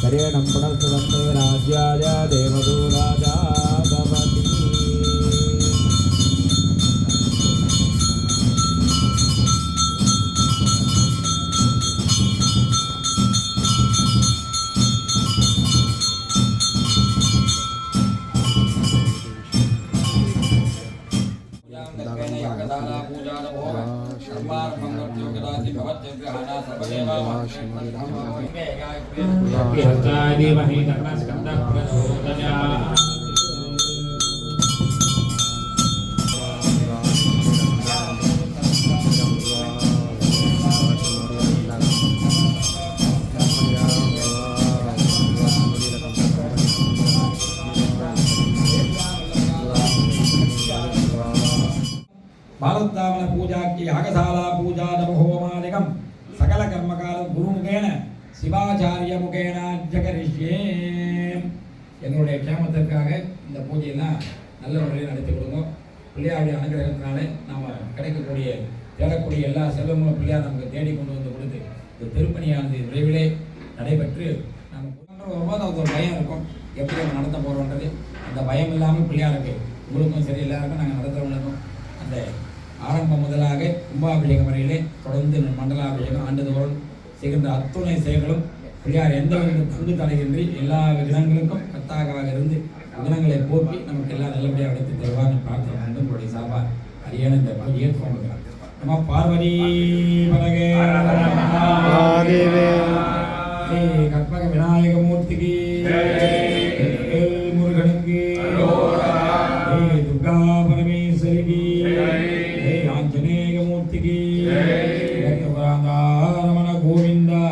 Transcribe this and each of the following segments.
करेणं पुनर्सुवन्ते राज्याय देवदो राजा भवति बालोत्तावन पूजा की यागशाला पूजा नवहोमादिकं सकल कर्मकाल गुरुमुखेन शिवाचार्य मुखेन जगरिष्ये எங்களுடைய க்ஷேமத்திற்காக இந்த பூஜையெல்லாம் நல்ல முறையில் நடத்தி கொடுங்க. பிள்ளையாருடைய அனுகிரகத்தினாலே நாம் கிடைக்கக்கூடிய தேடக்கூடிய எல்லா செல்வங்களும் பிள்ளையார் நமக்கு தேடி கொண்டு வந்து கொடுத்து இந்த திருப்பணியானது விரைவிலே நடைபெற்று நம்ம வரும்போது அதுக்கு ஒரு பயம் இருக்கும், எப்படி நம்ம நடத்த போகிறோன்றது. அந்த பயம் இல்லாமல் பிள்ளையாருக்கு உங்களுக்கும் சரி எல்லாருக்கும் நாங்கள் நடத்துகிறவங்களுக்கும் அந்த ஆரம்பம் முதலாக கும்பாபிஷேக முறையிலே தொடர்ந்து மண்டலாபிஷேகம் ஆண்டுதோறும் செய்கின்ற அத்துணை செயல்களும் பிள்ளையார் எந்த துண்டு தடையின்றி எல்லா விகிதங்களுக்கும் கத்தாகவாக இருந்து விகிதங்களை போக்கி நமக்கு எல்லாம் நல்லபடியாக எடுத்து தருவார்னு பிரார்த்தனை கொண்டு உங்களுடைய சார்பா அரியணை இந்த பூஜையை துவங்குகிறார். நம்ம பார்வதி பலகே கற்பக விநாயக மூர்த்திக்கு முருகனுக்கு துர்கா பரமேஸ்வரிக்கு ஆஞ்சநேய மூர்த்திக்கு ரமண கோவிந்தா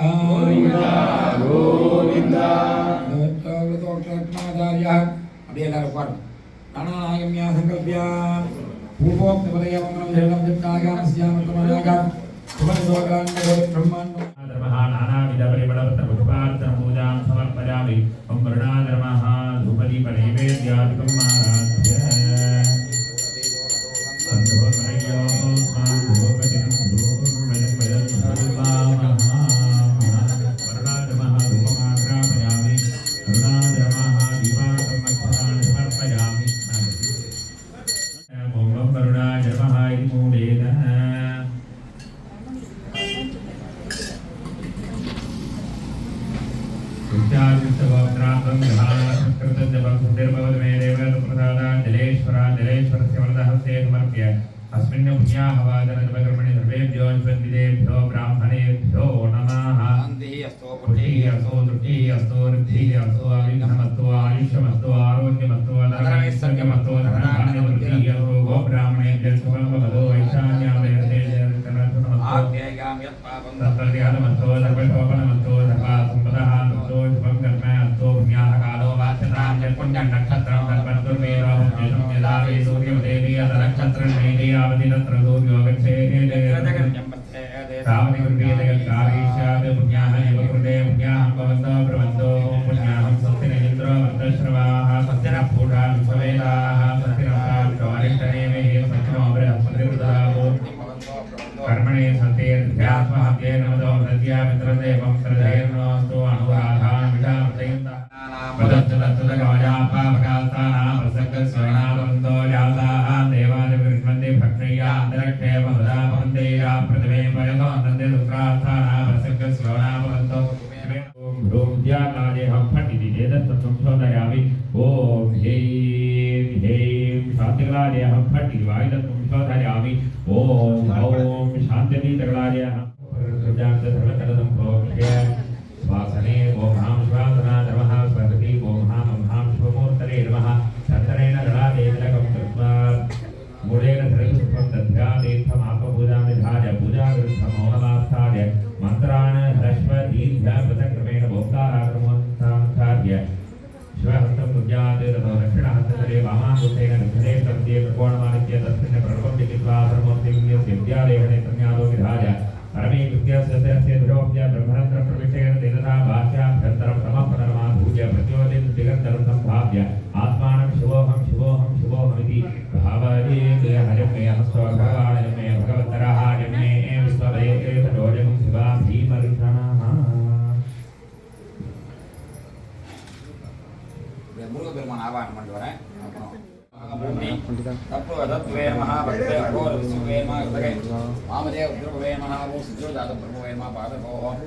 கோவிந்தா அப்படியே எல்லாரும் பாடும். நானாயம்யா சங்கல்பியா பூர்வோக்த பதயமங்கலம் ஜெயம் ஜித்தாகாமஸ்யாமத்தமனாகம் சுபந்தோகாந்த பிரம்மாண்டம் நானாவித பரிமளவத்த புஷ்பார்ச்சன பூஜாம் சமர்ப்பயாமி. ஓம் வருணாதரமஹ தூபதீப நைவேத்யாதிகம் ஆராத்ய अस्मिन् पुण्याहवाचनजपकर्मणि सर्वेभ्यो स्वन्दिदेभ्यो ब्राह्मणेभ्यो नमः. पुष्टिः अस्तु तुष्टिः अस्तु ऋद्धिः अस्तु आयुष्यमस्तु आयुष्यमस्तु आरोग्यमस्तु धनैश्वर्यमस्तु धनधान्यवृद्धिः अस्तु गोब्राह्मणेभ्यः शुभमभवतु वैशान्यादयते तत्प्रत्यादमस्तु सर्वशोभनमस्तु सर्वासम्पदः अस्तु शुभं कर्म अस्तु पुण्याः कालो वाच्यतां यत्पुण्यं नक्षत्रं तत्पत्तुर्वेदो यदा वे सूर्यमदेवी अतनक्षत्रं मेदे आवति तत्र सूर्यो गच्छेते रावणिकृतेदयकारीष्यात् पुण्याः एव कृते पुण्याः भवन्तो ब्रुवन्तो पुण्याहं स्वस्ति न इन्द्रो वृद्धश्रवाः स्वस्ति नः पूषा विश्ववेदाः स्वस्ति नः सावित्रोऽरिष्टनेमे स्वस्ति नो बृहस्पतिर्दधातु कर्मणे सत्येर्ध्यात्महत्ये नमतो प्रत्या मित्रदेवं श्रद्धेर्नोऽस्तु अनुराधां विषामृतयन्तः वदच्चतत्तदगमजापापकास्तानां प्रसङ्गस्वर्णावन्दो जाताः देवादिविर्मन्दे भक्ष्या अन्तरक्षेपमुदापहन्तेया प्रतिमे वयतो नन्दे दुःखास्थानां प्रसङ्गस्वर्णावन्दो ॐ ह्रूं ध्यानादेहं फटिति एतत्तत्त्वं शोधयामि ॐ ह्रीं ह्रीं शान्तिकलादेहं फटिति वायुतत्त्वं शोधयामि ॐ ॐ शान्तितकलादेहं सर्वकलदं प्रोक्ष्य वासने ओमहां श्वासना नमः स्वस्ति ओमहां ओमहां शुभमूर्तये नमः चन्द्रेण गणादेवलकं कृत्वा मूलेन धृतपुष्पं दध्यादेत्थमापपूजामि धार्य पूजाविरुद्धमौनमास्थार्य मन्त्रान् ह्रस्वदीर्घपथक्रमेण भोक्ताराक्रमोत्थार्य शिवहस्तं कुर्यात् ततो दक्षिणहस्तकरे वामाङ्गुष्ठेन दक्षिणे प्रत्ये त्रिकोणमादित्य तस्मिन् प्ररूपं लिखित्वा सर्वोक्तिं विद्यादेवने संज्ञातो विधार्य परमे विद्यास्य ध्रुवस्य ब्रह्मरन्त्र प्रविष्टेन तेनसा भाष्याभ्यन्तरं समपदनमाधूर्य प्रचोदितं दिगन्तरं सम्भाव्य आत्मानं शिवोऽहं शिवोऽहं शिवोऽहमिति भावयेत् हरिं मे हस्तभगवान् मे भगवन्तरः हरिं मे विश्वभये तदोजं शिवा भीमऋषणः अदत्वे नमः भक्ते अघोर विष्णुवे नमः कृतके वामदेव रुद्रभुवे नमः ओम सिद्धोजातप्रभुवे नमः पादभोः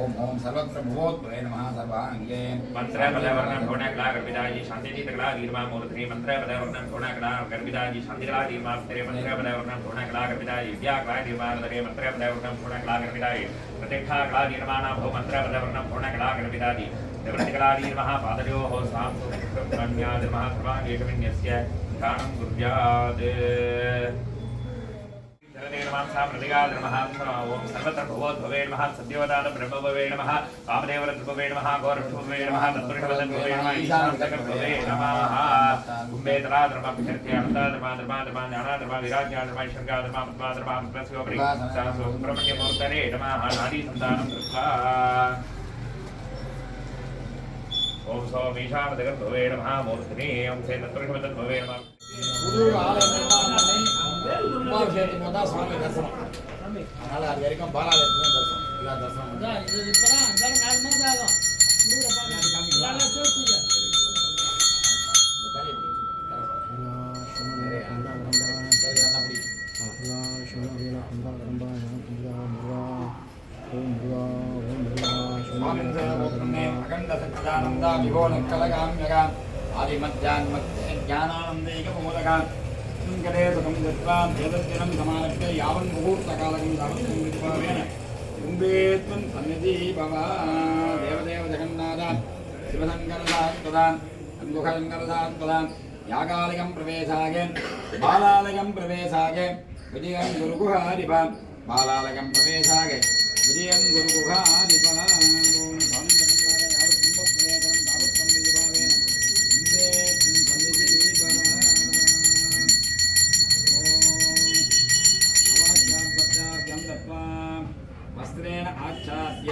ओम ओम सर्वत्र भुवोद्भवे नमः सर्वाङ्गे मंत्र पदवर्णम घोणकला गर्भिदाजी शांतिजीतकला वीरमा मूर्धनि मंत्र पदवर्णम घोणकला गर्भिदाजी शांतिकला वीरमा तेरे मंत्र पदवर्णम घोणकला गर्भिदाजी विद्याकला वीरमा तेरे मंत्र पदवर्णम घोणकला गर्भिदाजी प्रतिष्ठाकला वीरमाना भो मंत्र पदवर्णम घोणकला गर्भिदाजी निवृत्तिकला वीरमः पादयोः सां सुब्रह्मण्याद महासर्वाङ्गेकविन्यस्य ध्यानं कुर्यात् ओम सर्वत्र भुवोद्भवे नमः सद्योदात ब्रह्मभवे नमः कामदेवरुद्रभवे नमः गौरक्षभवे नमः तत्पुरुषवदद्भवे नमः ईशानगर्भवे नमः कुम्भेतराधर्माभिषर्थे अनन्ताधर्माधर्माधर्मा ज्ञानाधर्मा विराज्याधर्मा ईश्वर्गाधर्मा पद्माधर्मा प्रस्योपरि सुब्रह्मण्यमूर्तये नमः नादीसन्तानं कृत्वा ओम सोमीशानगर्भवे नमः मूर्तिने ओम से तत्पुरुषवदद्भवे नमः புது ஆலய நிர்மாணம் கும்பாபிஷேகத்துக்கு வந்தால் சுவாமி தரிசனம். அதனால் அது வரைக்கும் பாலாலயத்துக்கு தான் தரிசனம். எல்லா தரிசனம் அகண்ட சச்சிதானந்தா விகோண கலகாமியகான் ஆதிமத்யான்மத்தே ज्ञानानन्दैकमोदकान् गणे सुखं दत्त्वा वेदज्जनं समारभ्य यावन् मुहूर्तकालकं तावत् संविद्वावेन कुम्भेत्वं सन्निधि भव देवदेव जगन्नाथान् शिवशङ्करदान् त्वदान् दुःखशङ्करदान् त्वदान् यागालयं प्रवेशागे बालालयं प्रवेशागे विजयं गुरुगुहारिपान् बालालयं प्रवेशागे विजयं गुरुगुहारिपान् वस्त्रेण आच्छाद्य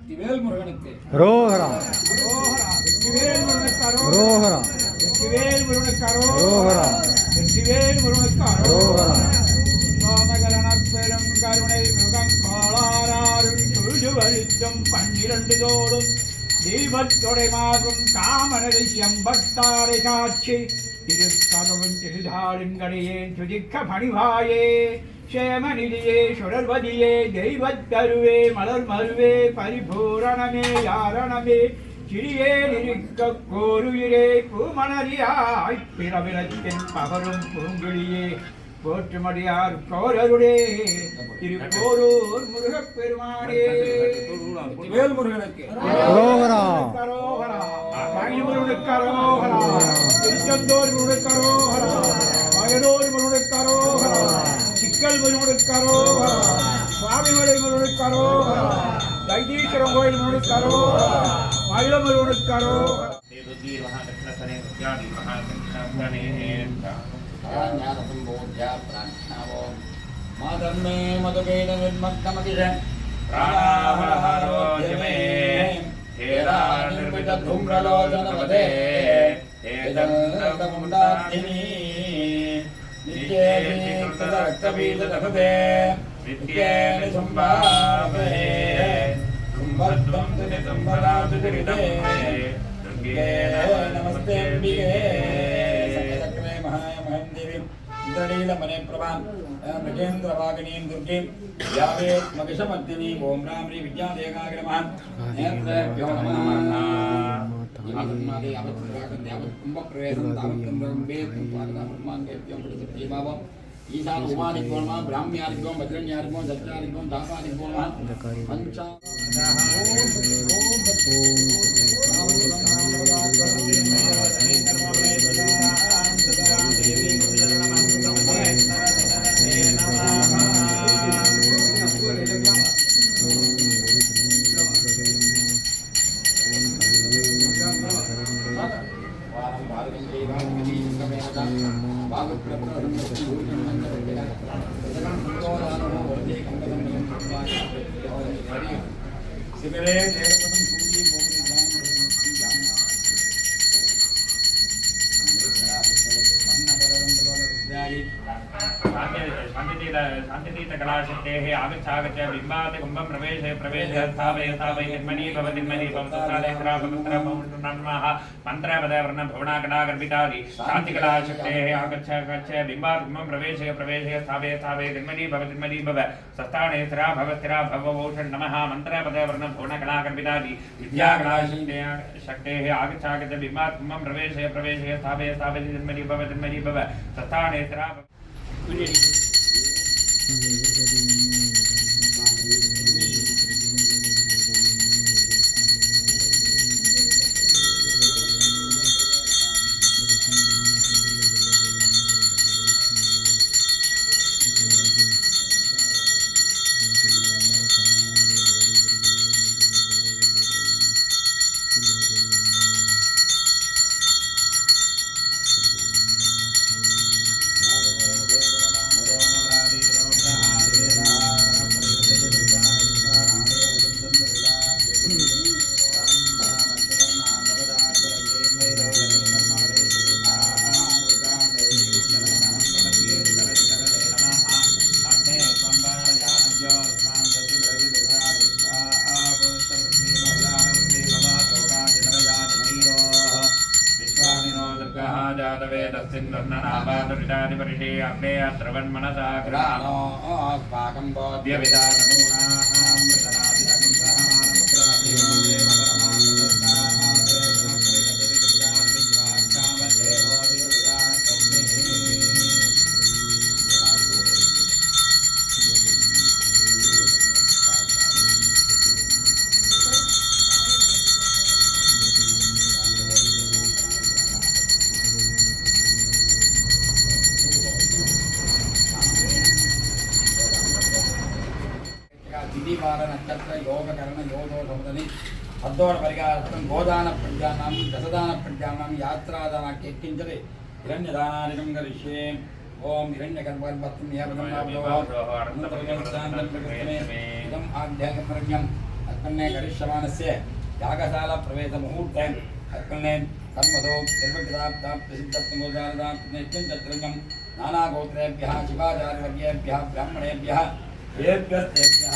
दिवेल मुरुगनुक्के ரோஹரா ரோஹரா வெற்றிவேல் முருகனுக்கு ரோஹரா வெற்றிவேல் முருகனுக்கு ரோஹரா வெற்றிவேல் முருகனுக்கு ரோஹரா சோமகரண பெரும் கருணை முகம் கோளாராரும் சுழுவழித்தும் 12 தோடும் தீபத்தொடை மாறும் காமனதை செம்பட்டாரை காட்சி திருக்கதவும் திருதாளுங்கடையே சுதிக்க பணிவாயே சேமநிதியே சுடர்வதியே தெய்வத்தருவே மலர் மருவே பரிபூரணமே யாரணமே சிறியே நிற்க கோருயிரே பூமணரியாய் பிறவினத்தின் பகரும் பூங்கிழியே போற்றுமடியார் கோரருடே திருக்கோரூர் முருகப் பெருமானே வேல் முருகனுக்கு ரோஹரா கரோஹரா மயில்முருகனுக்கு கரோஹரா திருச்செந்தூர் முருகனுக்கு கரோஹரா மயனூர் முருகனுக்கு கரோஹரா சிக்கல் முருகனுக்கு கரோஹரா சுவாமிமலை முருகனுக்கு கரோஹரா வைத்தீஸ்வரம் கோயில் முருகனுக்கு கரோஹரா மயில முருகனுக்கு கரோஹரா माधर्मे मधुकेन निर्मग्नमतिश प्राणाहरोजमे हेरा निर्मित धूम्रलोचनवदे हेदन्तमुण्डाग्निनी नित्ये रक्तबीजदहृदे नित्येन सम्भावहे कुम्भद्वं सुनिसम्भरासुतिरिदे दुर्गे नमस्ते अम्बिके सकलक्ष्मे महाय महन्देवी इंद्रनीलमने प्रभां मृगेन्द्रवागिनीं दुर्गीं यावेत् मगिषमर्दिनीं ओं राम्री विद्यादेगाय नमः नेत्रेभ्यो नमः यावन्मादे यावत् कुम्भप्रवेशं तावत् कुम्भेत्तं स्वागताब्रह्माङ्गेभ्यो प्रतिभावम् ईशान उमादिभ्यो नमः ब्राह्म्यादिभ्यो भद्रण्यादिभ्यो दत्तादिभ्यो दासादिभ्यो नमः पंचा शिवरे देवपदं सूर्ये गोपने शान्तितीतकलाशक्तेः आगच्छागच्छ बिम्बात् कुम्भं प्रवेशे स्थापय स्थापय निर्मणी भव निर्मणी भव सुस्थानेत्रा पवित्र नमः मन्त्रपदवर्णं भुवनाकलागर्भितादि शान्तिकलाशक्तेः आगच्छ बिम्बात् कुम्भं प्रवेशे स्थापय स्थापय निर्मणी भव सुस्थानेत्रा भव स्थिरा भव भूषण नमः मन्त्रपदवर्णं भुवनाकलागर्भितादि विद्याकलाशक्तेः आगच्छागच्छ बिम्बात् कुम्भं प्रवेशे स्थापय स्थापय निर्मणी भव सुस्थानेत्रा नक्षत्र योग करण योगो समुदनि अद्दोर परिगार्थं गोदान प्रज्ञानां दशदान प्रज्ञानां यात्रादान किंचित् हिरण्यदानादिकं करिष्ये ओम हिरण्यगर्भवत्तं यावदं इदम् आध्यात्मिकं अस्मन्ने करिष्यमानस्य यागशाला प्रवेश मुहूर्ते अस्मन्ने कर्मसो निर्वक्ताप्तसिद्धप्तमोदारदाप्तनित्यं नानागोत्रेभ्यः शिवाचार्यवर्येभ्यः ब्राह्मणेभ्यः येभ्यस्तेभ्यः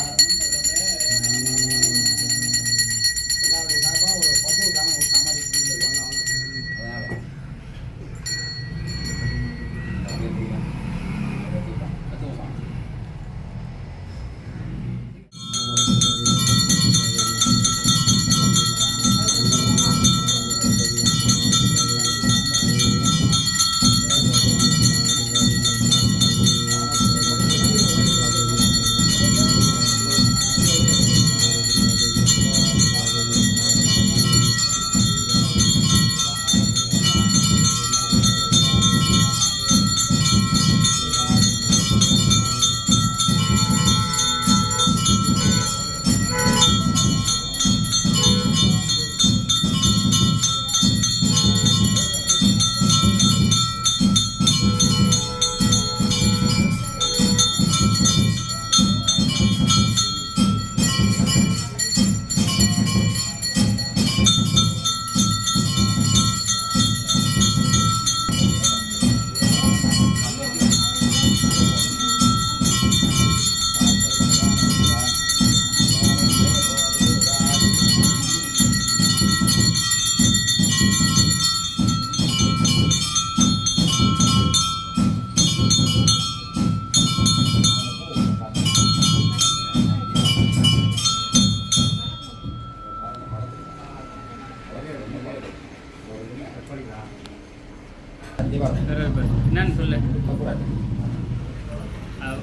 நான் சொல்ல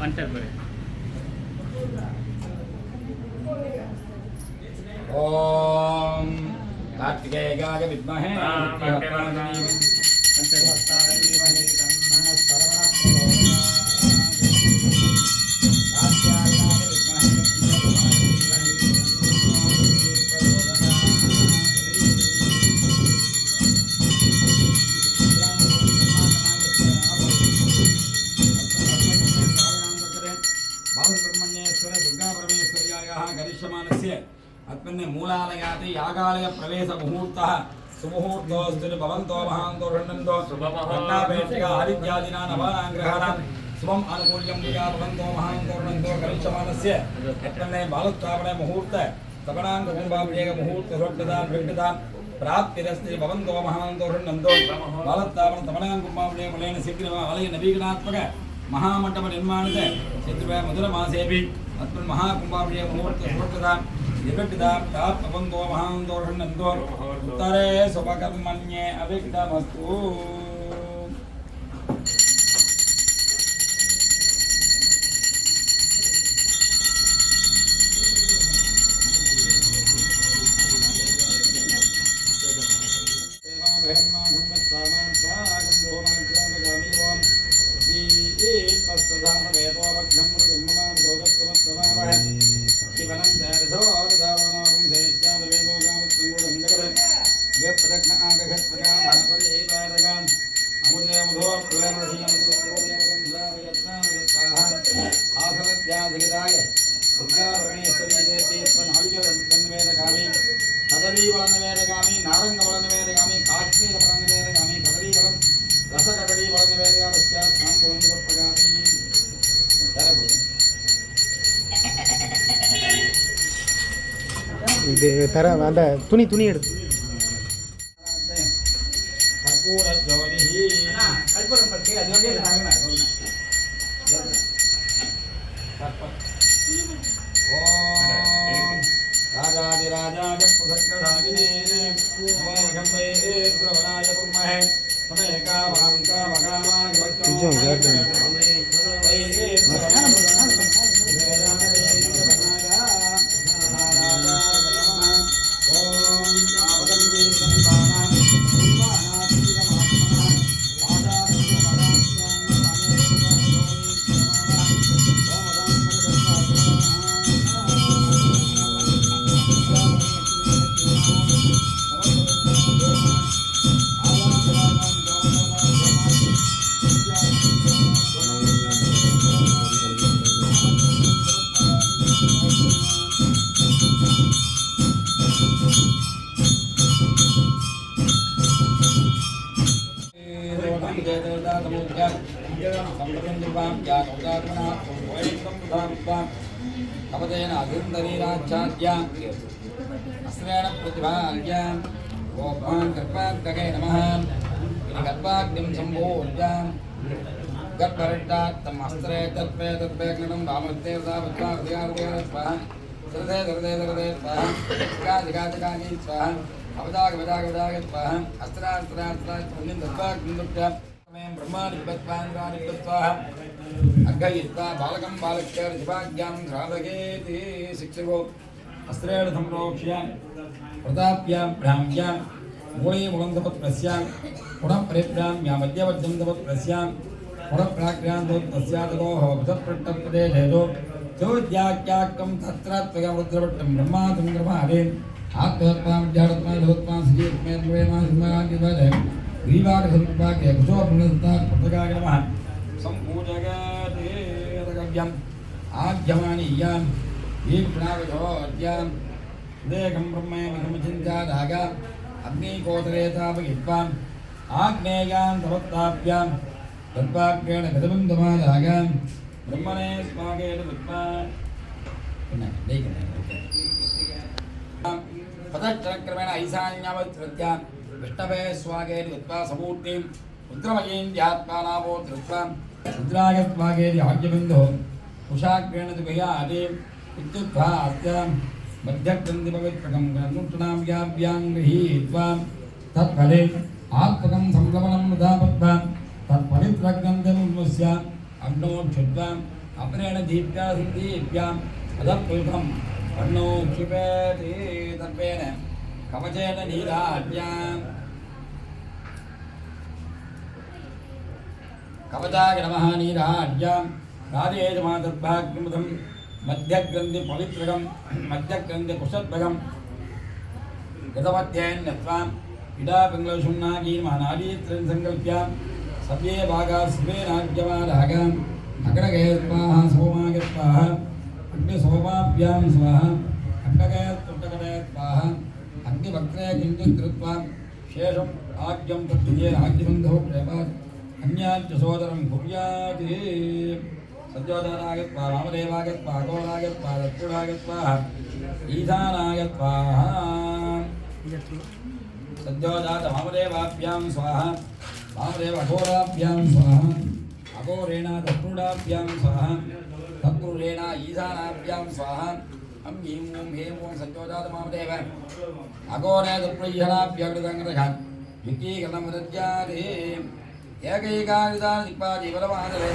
வந்துட்டார் பாரு. ओम कार्तिकेयाय विद्महे अस्मिन् मूलालयात् यागालय प्रवेश मुहूर्तः सुमुहूर्तोऽस्तु भवन्तो महान्तो षण्णन्तो रत्नापेटिका आदित्यादिना नवानां ग्रहाणां शुभम आनुकूल्यम पूजा भवन्तो महान्तोर्णन्तो करिष्यमानस्य यत्मन्ने बालत्वापने मुहूर्त तपनांग कुंभाभिषेक मुहूर्त रोट्टदान भेटदान प्राप्तिरस्ते भवन्तो महान्तोर्णन्तो बालत्वापन तपनांग कुंभाभिषेक फलेन शीघ्रमेव आलय नवीकरणात्मक महामण्डप निर्माणते शीघ्रमेव मधुरमासेऽपि अस्मिन् महाकुंभाभिषेक मुहूर्त रोट्टदान भेटदान प्राप्त भवन्तो महान्तोर्णन्तो उत्तरे शुभकर्मण्ये अविघ्नमस्तु இது தர அந்த துணி எடுத்து बालकं बालक्य शिवाज्ञां श्रावकेति शिक्षको अस्त्रेण संप्रोक्ष्य प्रताप्यां भ्राम्यां मूले मुलन्दपत्रस्यां पुनः परिभ्राम्यां मध्यवर्जन्तपत्रस्यां पुनः प्राक्रान्तोत्तस्यातकोः भुजपृष्ठप्रदेशेतो चोद्याख्याक्तं तत्र त्वयमुद्रवट्टं ब्रह्मासङ्ग्रमादे आत्मत्वां जाडत्वां धोत्वां सजीवत्मेन्द्रेमा सिंहादिवदे ग्रीवाकसंपाके कुशोपनस्तात् पत्रकाय नमः सम्पूजगते रगव्यम् आद्यमानीयां वीक्षणावधोद्यां उदेकं ब्रह्मैवसमुचिन्त्यादाग अग्निकोतरेतापयित्वाम् आग्नेयां समत्ताभ्यां तत्पाक्रेण गतबन्धमादाग ब्रह्मणे स्वागेन विद्वा पदचक्रमेण ऐशान्यावत्कृत्य विष्णवे स्वागेन विद्वा समूर्तिं रुद्रमयेन्द्यात्मानावो धृत्वा रुद्राय स्वागेन आज्ञबिन्दो कुशाग्रेण दुभयादि इत्युक्त्वा अस्यां मध्यग्रन्थिपवित्रकं गणनुष्णां व्याव्यां गृहीत्वा तत्फले आत्मकं संलवनं मुदापत्वा तत्पवित्रग्रन्थिमुन्मुष्य अग्नौ क्षुत्वा अपरेण दीप्या सिद्धीभ्याम् अधःपुल्कं वर्णो क्षिपेति तत्त्वेन कवचेन नीलाढ्याम् कवचाय नमः नीलाढ्यां राजेशमादर्भाग्निमुदं मध्यग्रन्थिपवित्रकं मध्यग्रन्थिकुशध्वगं गतमध्येन्यत्वा इडापिङ्गलशुन्नागीर्मानादीत्रं सङ्कल्प्य सव्ये भागाः शिवेनाज्यमारागाम् अग्रगे स्वाहा सोमाय स्वाहा अग्निसोमाभ्यां स्वाहा अग्नगे तुट्टकटे स्वाहा अग्निवक्त्रे किञ्चित् कृत्वा शेषम् आज्यं तद्विजेन आज्यबन्धौ प्रेमात् अन्याच्च सोदरं कुर्यात् सज्जोदनागत्वा वामदेवागत्वा अघोरागत्वा दत्पुरागत्वा ईशानागत्वा सज्जोजात वामदेवाभ्यां स्वाहा वामदेव अघोराभ्यां स्वाहा अघोरेण दत्पुराभ्यां स्वाहा दत्पुरेण ईशानाभ्यां स्वाहा हम ह्रीं ओं हें ओं सज्जोजात वामदेव अघोरे दत्पुरीशनाभ्यग्रदङ्गरघान् युक्तीकरणमदज्जाते एकैकादिपादिबलमादरे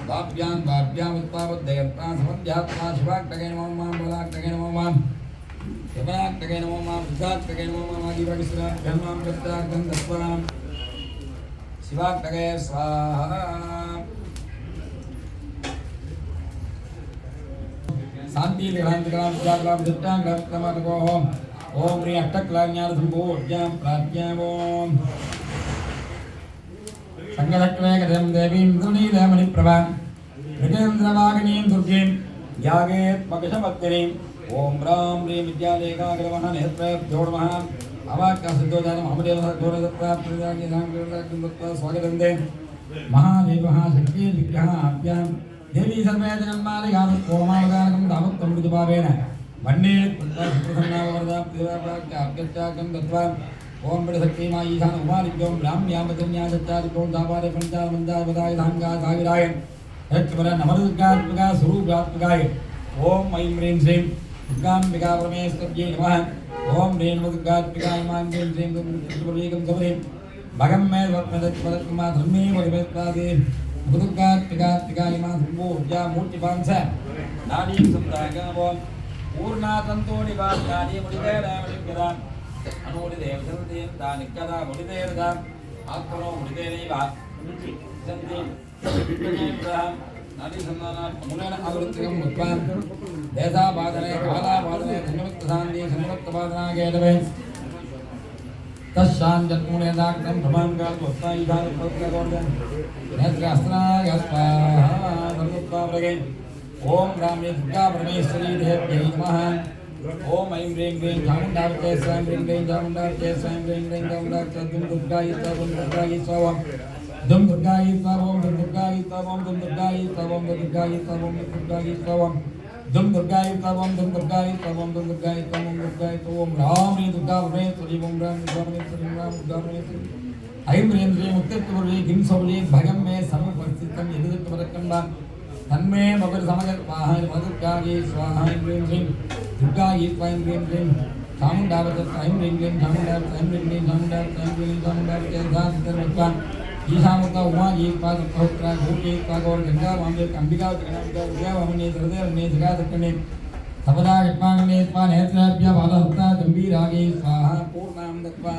बाभ्याम् उत्पावद्दयत्वा समध्यात्मा शिवाक्तगे नमो मां बलाक्तगे नमो मां यवनाक्तगे नमो मां वृद्धाक्तगे नमो मां आदिवागिस्राभ्यां मां प्रत्याक्तं दत्वा शिवाक्तगे स्वाहा शांति क्रांतिकलां सुधाकलां दिट्टां क्रमको ओम ह्रीं अष्टक्लाज्ञानसम्भूर्जां प्राज्ञावोम संगलक्ष्मेकं देवीं दुर्नीलमणिप्रभां मृगेन्द्रवागिनीं दुर्गीं यागेत्मकशमग्निं ओम ह्रां ह्रीं विद्यालेखाग्रवः नेत्रभ्यो नमः अवाक्यसिद्धोदानं अमदेवसद्गोरदत्तात्रिदागिनां स्वागतं दे महादेवः शक्ति विग्रहः आप्यां देवी सर्वे जगन्मालिकां कोमावदानकं दामुक्तं मृदुभावेन वन्ने प्रसन्नावरदाप्तिवाक्याभ्यत्याकं दत्वा ओम बृहस्पति मा ईशान उमानिभ्यों ब्राह्म्यामदन्या सच्चादिकों दापारे पंचाल मंदाय वदाय धांगा धाविराय हेक्वर नमरुद्गात्मका स्वरूपात्मकाय ओम ऐं ह्रीं श्रीं दुर्गाम्बिका परमेश्वर्यै नमः ओम ह्रीं दुर्गात्मिकाय मां ह्रीं श्रीं दुर्गेकं गौरीं भगं मे वरदत्मा धर्मे वरिवेत्तादे दुर्गात्मिकाय मां सम्भूर्जा मूर्तिपांस नाडीं संतागावों पूर्णातंतो निवासानि मुनिदेवदेवदा अनुमुनिदेवदेवदेव दानिकदा मुनिदेवदा आत्मनो मुनिदेवैवा सन्ति नाडी संधानात् मुनेन आवृत्तिकं मुत्वां देशावादने कालावादने धन्यवत्तसान्ति धन्यवत्तवादनागेदवे तस्शाञ्जत्मुनेदाक्तं भ्रमाङ्गाल्पुत्तायुधानुपत्तगोर्धन् नेत्रास्त्रायस्वाहा धर्मोत्तावृगे ओम रामे दुर्गा परमेश्वरी देव्यै नमः ओम ऐं ह्रीं क्लीं चामुण्डावते स्वयं ह्रीं क्लीं चामुण्डावते स्वयं ह्रीं क्लीं चामुण्डावते दुं दुर्गायै त्वं दुर्गायै स्वं दुं दुर्गायै त्वं दुं दुर्गायै त्वं दुं दुर्गायै त्वं दुं दुर्गायै त्वं दुं दुर्गायै त्वं दुं दुर्गायै त्वं दुं दुर्गायै त्वं दुं दुर्गायै त्वं दुर्गायै त्वं राम ह्रीं दुर्गा परमेश्वरी ओम राम दुर्गा परमेश्वरी राम दुर्गा परमेश्वरी ऐं ह्रीं श्रीं मुक्तित्वपूर्वी किं सौली भगं मे समुपस्थितं यदुत्तमरकण्डा तन्मे मगर समगत्वाह मधुर्गायै स्वाहा ऐं ह्रीं श्रीं दुर्गायै त्वं ह्रीं श्रीं चामुण्डावते ऐं ह्रीं क्लीं चामुण्डावते ऐं ह्रीं क्लीं चामुण्डावते ऐं ह्रीं चामुण्डावते धात्तर्वत्वा ईशामुता उमायै पादपौत्रा भूयै पागोर गंगा वामदेव अंबिका जगन्नाथ विद्या वामने सरदेवने जगादकने सपदा गत्वांगने त्वा नेत्राभ्य बालहस्ता गंभीरायै स्वाहा पूर्णां दत्वा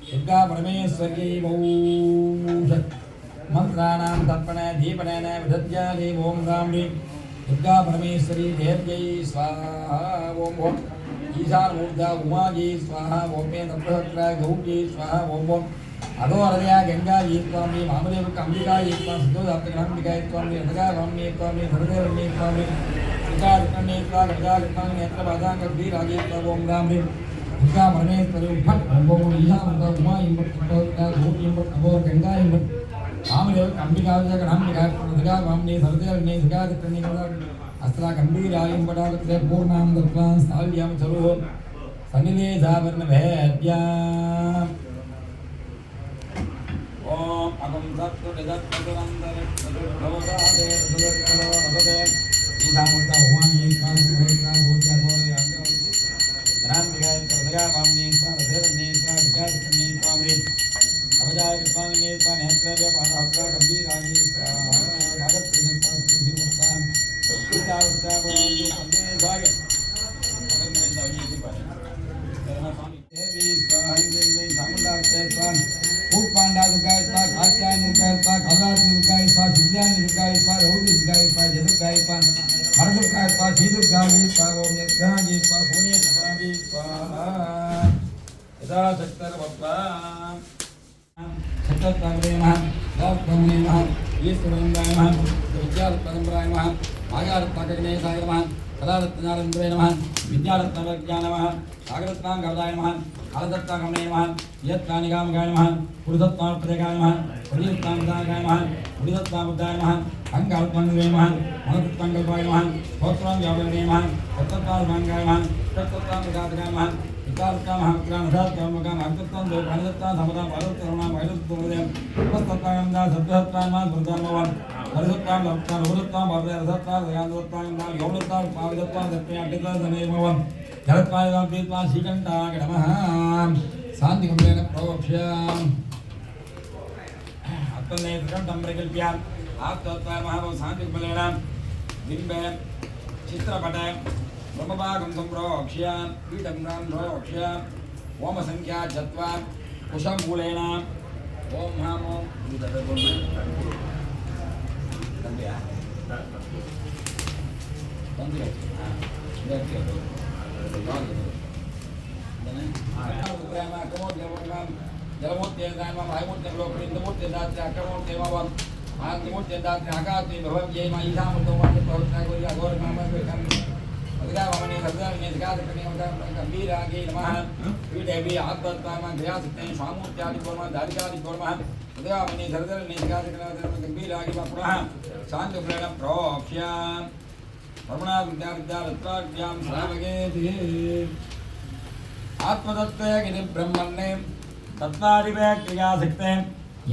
दुर्गा परमेश्वर्यै वौषट् मंत्राणां तर्पण दीपनेन विदध्यादि ओम रां ह्रीं दुर्गा परमेश्वरी देव्यै स्वाहा ओम ओम ईशानमूर्धा उमायै स्वाहा ओम मे तत्पहत्रा गौर्यै स्वाहा ओम ओम अधोरदया गंगायै स्वामी वामदेवक अंबिकायै स्वामी सिद्धोदात्तगणाम्बिकायै स्वामी रथगावाम्यै स्वामी धरदेवन्यै स्वामी सिद्धार्कण्यै स्वामी गजाकर्मां नेत्रपादाङ्गभीरायै स्वाहा ओम रां ह्रीं दुर्गा परमेश्वरी फट् ओम ईशानमूर्धा उमायै तत्पहत्रा गौर्यै अघोर गंगायै वामदेव अंबिकाय गणाम्बिकाय प्रदगा वामने सरदेवने जगादकर्णी अस्त्रा गंभीरायं पडावत्रे पूर्णां दत्वा स्थाल्यां चरुः सन्निधे जावर्ण भेद्या ओम अगम सत्तु निदत्तुरंदरे सदुर्भवदादे सदुर्भवदे ईशामुद्दा उमायै कालभवत्रा भूत्या गोरे गणाम्बिकाय प्रदगा वामने सरदेवने जगादकर्णी स्वामी अवजाय कृष्णाने स्वामी नेत्रव्य पादाहत्रा गंभीरायै स्वाहा भगत प्रेमपात्रुधिमुक्तां सीतावत्रा भवन्तु संदेशाय अगर मैं दावी पाए स्वामी देवी स्वाहा ऐं ह्रीं चामुण्डावते स्वाहा पूपाण्डा दुर्गायै स्वाहा कात्यायनी दुर्गायै स्वाहा कालावती दुर्गायै स्वाहा सिद्ध्यायनी दुर्गायै स्वाहा रौद्री दुर्गायै स्वाहा जयदुर्गायै स्वाहा वरदुर्गायै स्वाहा श्रीदुर्गायै स्वाहा ओम यज्ञायै स्वाहा पुण्यकरायै स्वाहा यदा शक्तिर्भवत्वा सत्तावरे नमः दात्तमने नमः ईश्वराय नमः विद्यारत्नम्राय नमः आगारत्नगणेशाय नमः कलारत्नानंदवे नमः विद्यारत्नावज्ञान नमः सागरत्नांगवदाय नमः कालदत्तागमने नमः यत्कानिकामगाय नमः पुरुषत्नाप्रदेगाय नमः पुरुषत्नामदाय नमः पुरुषत्नाबुद्धाय नमः अंगारत्नानंदवे नमः मनोत्तंगल्पाय नमः स्तोत्रं यावने नमः तत्तत्तारमांगाय नमः तत्तत्तामगाय नमः विकालकामहक्रामधात्कामकाम अर्थत्वं देवपाणदत्ता समता पार्वत्तरुणां वैरत्वमदयं उपस्तत्तागमदा सद्भत्तान्मां स्मृतान्मवन् हरिदत्तां लप्तां रघुदत्तां बाबदत्तां दयादत्तां योगदत्तां पाविदत्तां दत्तयाटिता धनेमवन् जलत्वायदां प्रीत्वा श्रीकण्ठाय नमः शान्तिकुण्डेन प्रोक्ष्याम् अत्तन्नेत्रकण्ठं प्रकल्प्य आप्तत्वाय महाभव शान्तिकुण्डेन बिम्बे चित्रपटे ब्रह्मभागं सम्प्रोक्ष्य पीठं प्रोक्ष्य ओमसंख्या चत्वा कुशमूलेन ओम हाम ओम अग्रावमने सर्वने जगादकने गंभीरागे नमः श्रीदेवी आत्मत्वामा गयासक्ते स्वामूर्त्यादि कोर्म धारिकादि कोर्म अग्रावमने सर्वने जगादकने गंभीरागे पुनः शांतिप्रेण प्रोक्ष्य परमणा विद्या रत्वाभ्यां श्रावगेति आत्मतत्त्वे गिरि ब्रह्मण्ये तत्त्वादिव्याख्यासक्ते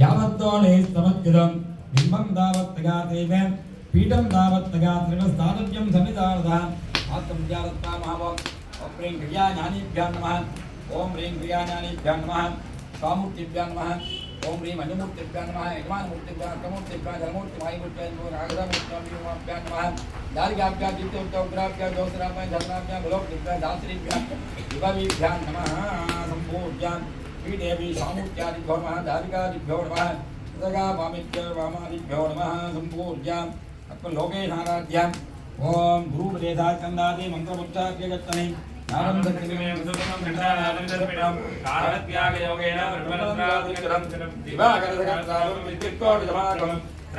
यावद्दोणे समत्कृतं बिम्बं तावत्तगातेव पीठं तावत्तगात्रेण स्थातव्यं सन्निधानतः आत्मज्ञानत्वा महाभव ओम ह्रीं क्रियाज्ञानीभ्यां नमः ओम ह्रीं क्रियाज्ञानीभ्यां नमः स्वामूर्तिभ्यां नमः ओम ह्रीं अनुमूर्तिभ्यां नमः यजमानमूर्तिभ्यां अर्थमूर्तिभ्यां धर्मूर्तिमायिमूर्तिभ्यां राघवमूर्तिभ्यां नमः दारिकाभ्यां दित्योक्तोग्राभ्यां ज्योतिराभ्यां धर्माभ्यां बलोक्तिभ्यां दात्रीभ्यां विभवीभ्यां नमः सम्पूर्णां श्रीदेवी स्वामूर्त्यादिभ्यो नमः दारिकादिभ्यो नमः तदगावामिभ्यो वामादिभ्यो नमः सम्पूर्णां आत्मलोकेशाराध्यां ओम गुरुपदेशाय कंदादि मंत्रमुच्चार्य गच्छने नारं सत्तिमे सुतमं घण्टानादं दर्पिणं कारत्याग योगेन ब्रह्मनन्द्रादिकरं दिवाकरसकत्रावं विद्युत्कोटिसमागम